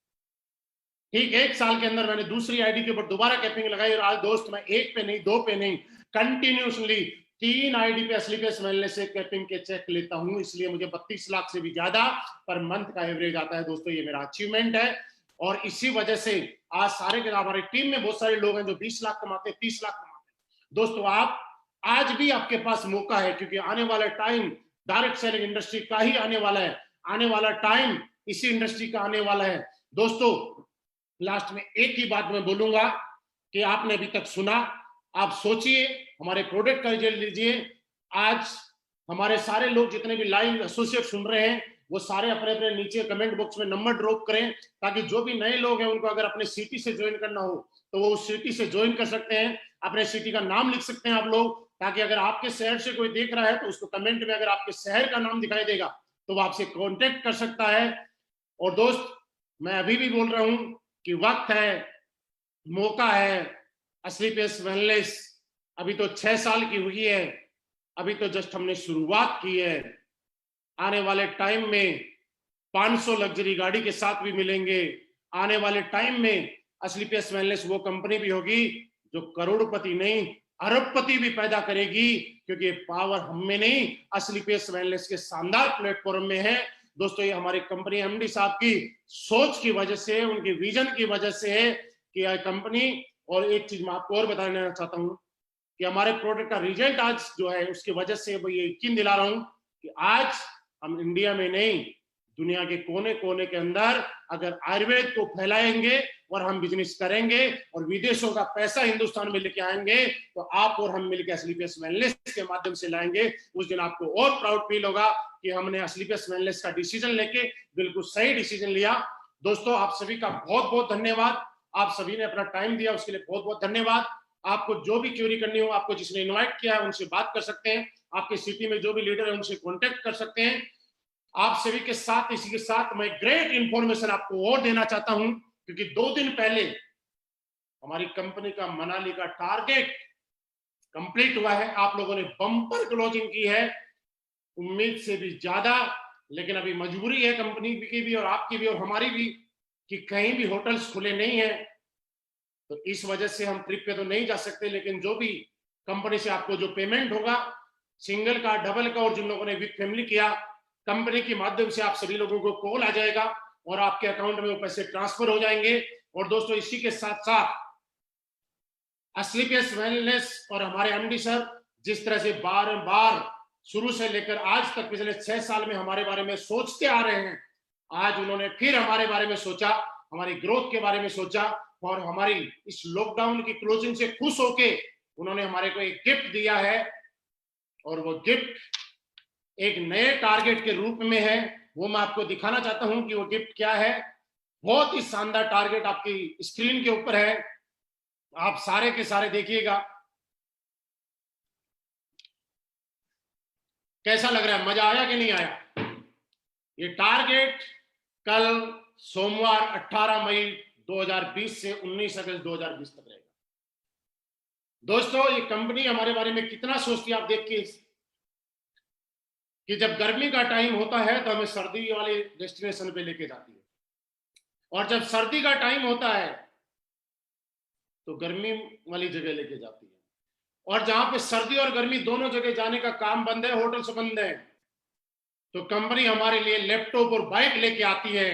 ठीक 1 साल के अंदर मैंने दूसरी आईडी के ऊपर दोबारा कैपिंग लगाई, और आज दोस्त मैं 1 पे नहीं, 2 पे नहीं, कंटिन्यूसली 3 आईडी पे असलीपेस वेलनेस से कैपिंग के चेक लेता हूं। इसलिए मुझे 32 लाख से भी ज्यादा पर मंथ का एवरेज आता है। दोस्तों, ये मेरा अचीवमेंट है, और इसी वजह से आज सारे के हमारी टीम में बहुत सारे लोग हैं जो 20 लाख कमाते हैं, 30 लाख कमाते हैं। दोस्तों, आप आज भी आपके पास मौका है, क्योंकि आने वाला टाइम डायरेक्ट सेलिंग इंडस्ट्री का ही आने वाला है। आने वाला टाइम इसी इंडस्ट्री का आने वाला है। दोस्तों, लास्ट में एक ही बात मैं बोलूंगा कि आपने अभी तक सुना, आप सोचिए, हमारे प्रोडक्ट का रिजल्ट लीजिए। आज हमारे सारे लोग जितने भी लाइव एसोसिएट सुन रहे हैं, वो सारे अपने अपने नीचे कमेंट बॉक्स में नंबर ड्रॉप करें, ताकि जो भी नए लोग हैं उनको अगर अपने सिटी से ज्वाइन करना हो तो वो उस सिटी से ज्वाइन कर सकते हैं। अपने सिटी का नाम लिख सकते हैं आप लोग, ताकि अगर आपके शहर से कोई देख रहा है तो उसको कमेंट में अगर आपके शहर का नाम दिखाई देगा तो वो आपसे कांटेक्ट कर सकता है। और दोस्त, मैं अभी भी बोल रहा हूं कि वक्त है, मौका है। असली पेस वेलनेस अभी तो 6 साल की हुई है, अभी तो जस्ट हमने शुरुआत की है। आने वाले टाइम में 500 लग्जरी गाड़ी के साथ भी मिलेंगे। आने वाले टाइम में असली पेस वेलनेस वो कंपनी भी होगी जो करोड़पति नहीं अरबपति भी पैदा करेगी, क्योंकि पावर हम में नहीं, असली पेस वेलनेस के शानदार प्लेटफॉर्म में है। दोस्तों, ये हमारी कंपनी एमडी साहब की सोच की वजह से, उनके विजन की वजह से है कि यह कंपनी। और एक चीज मैं आपको और बताना चाहता हूं कि हमारे प्रोडक्ट का रिजल्ट आज जो है उसकी वजह से ये यकीन दिला रहा हूं कि आज हम इंडिया में नहीं, दुनिया के कोने कोने के अंदर अगर आयुर्वेद को फैलाएंगे और हम बिजनेस करेंगे और विदेशों का पैसा हिंदुस्तान में लेके आएंगे, तो आप और हम मिलकर असली पेस वेलनेस के माध्यम से लाएंगे। उस दिन आपको और प्राउड फील होगा कि हमने असली पेस वेलनेस का डिसीजन लेके बिल्कुल सही डिसीजन लिया। दोस्तों, आप सभी का बहुत बहुत धन्यवाद। आप सभी ने अपना टाइम दिया, उसके लिए बहुत बहुत धन्यवाद। आपको जो भी क्वेरी करनी हो, आपको जिसने इनवाइट किया है उनसे बात कर सकते हैं। आपके सिटी में जो भी लीडर है उनसे कांटेक्ट कर सकते हैं। आप सभी के साथ, इसी के साथ मैं ग्रेट इंफॉर्मेशन आपको और देना चाहता हूं, क्योंकि 2 दिन पहले हमारी कंपनी का मनाली का टारगेट कंप्लीट हुआ है। आप लोगों ने बम्पर क्लोजिंग की है, उम्मीद से भी ज्यादा। लेकिन अभी मजबूरी है कंपनी की भी और आपकी भी और हमारी भी कि कहीं भी होटल्स खुले नहीं है, तो इस वजह से हम ट्रिप पे तो नहीं जा सकते। लेकिन जो भी कंपनी से आपको जो पेमेंट होगा, सिंगल का, डबल का, और जिन लोगों ने विद फैमिली किया, कंपनी के माध्यम से आप सभी लोगों को कॉल आ जाएगा और आपके अकाउंट में वो पैसे ट्रांसफर हो जाएंगे। और दोस्तों, इसी के साथ साथ असली पेस वेलनेस और हमारे एमडी सर जिस तरह से बार बार शुरू से लेकर आज तक पिछले 6 साल में हमारे बारे में सोचते आ रहे हैं, आज उन्होंने फिर हमारे बारे में सोचा, हमारी ग्रोथ के बारे में सोचा, और हमारी इस लॉकडाउन की क्लोजिंग से खुश होके उन्होंने हमारे को एक गिफ्ट दिया है। और वो गिफ्ट एक नए टारगेट के रूप में है। वो मैं आपको दिखाना चाहता हूं कि वो गिफ्ट क्या है। बहुत ही शानदार टारगेट आपकी स्क्रीन के ऊपर है, आप सारे के सारे देखिएगा। कैसा लग रहा है, मजा आया कि नहीं आया? ये टारगेट कल सोमवार 18 मई 2020 से 19 अगस्त 2020 तक रहेगा। दोस्तों, ये कंपनी हमारे बारे में कितना सोचती है आप देख के, कि जब गर्मी का टाइम होता है तो हमें सर्दी वाले डेस्टिनेशन पे लेके जाती है, और जब सर्दी का टाइम होता है तो गर्मी वाली जगह लेके जाती है। और जहां पे सर्दी और गर्मी दोनों जगह जाने का काम बंद है, होटल्स बंद है, तो कंपनी हमारे लिए लैपटॉप और बाइक लेके आती है।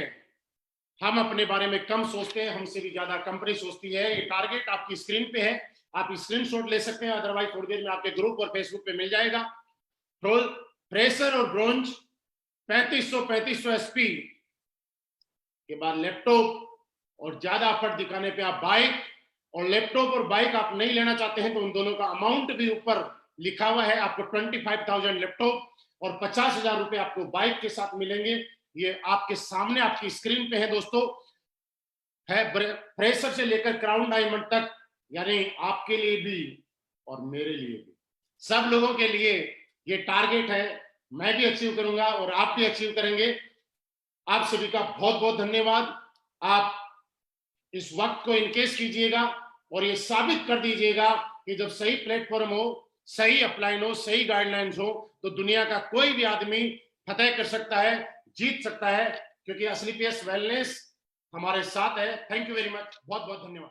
हम अपने बारे में कम सोचते हैं, हमसे भी ज्यादा कंपनी सोचती है। ये टारगेट आपकी स्क्रीन पे है, आप स्क्रीनशॉट ले सकते हैं, अदरवाइज थोड़ी देर में आपके ग्रुप और फेसबुक पे मिल जाएगा। फ्रेशर और ब्रोंज 3500 एसपी के बाद लैपटॉप, और ज्यादा एफर्ट दिखाने पे आप बाइक, और लैपटॉप और बाइक आप नहीं लेना चाहते हैं तो उन दोनों का अमाउंट भी ऊपर लिखा हुआ है। आपको 25,000 लैपटॉप और 50,000 रुपए आपको बाइक के साथ मिलेंगे। ये आपके सामने आपकी स्क्रीन पे है दोस्तों, है फ्रेशर से लेकर क्राउन डायमंड तक, यानी आपके लिए भी और मेरे लिए भी, सब लोगों के लिए ये टारगेट है। मैं भी अचीव करूंगा और आप भी अचीव करेंगे। आप सभी का बहुत बहुत धन्यवाद। आप इस वक्त को इनकेस कीजिएगा और ये साबित कर दीजिएगा कि जब सही प्लेटफॉर्म हो, सही अपलाइन हो, सही गाइडलाइंस हो, तो दुनिया का कोई भी आदमी फतेह कर सकता है, जीत सकता है, क्योंकि असली पेस वेलनेस हमारे साथ है। थैंक यू वेरी मच, बहुत बहुत धन्यवाद।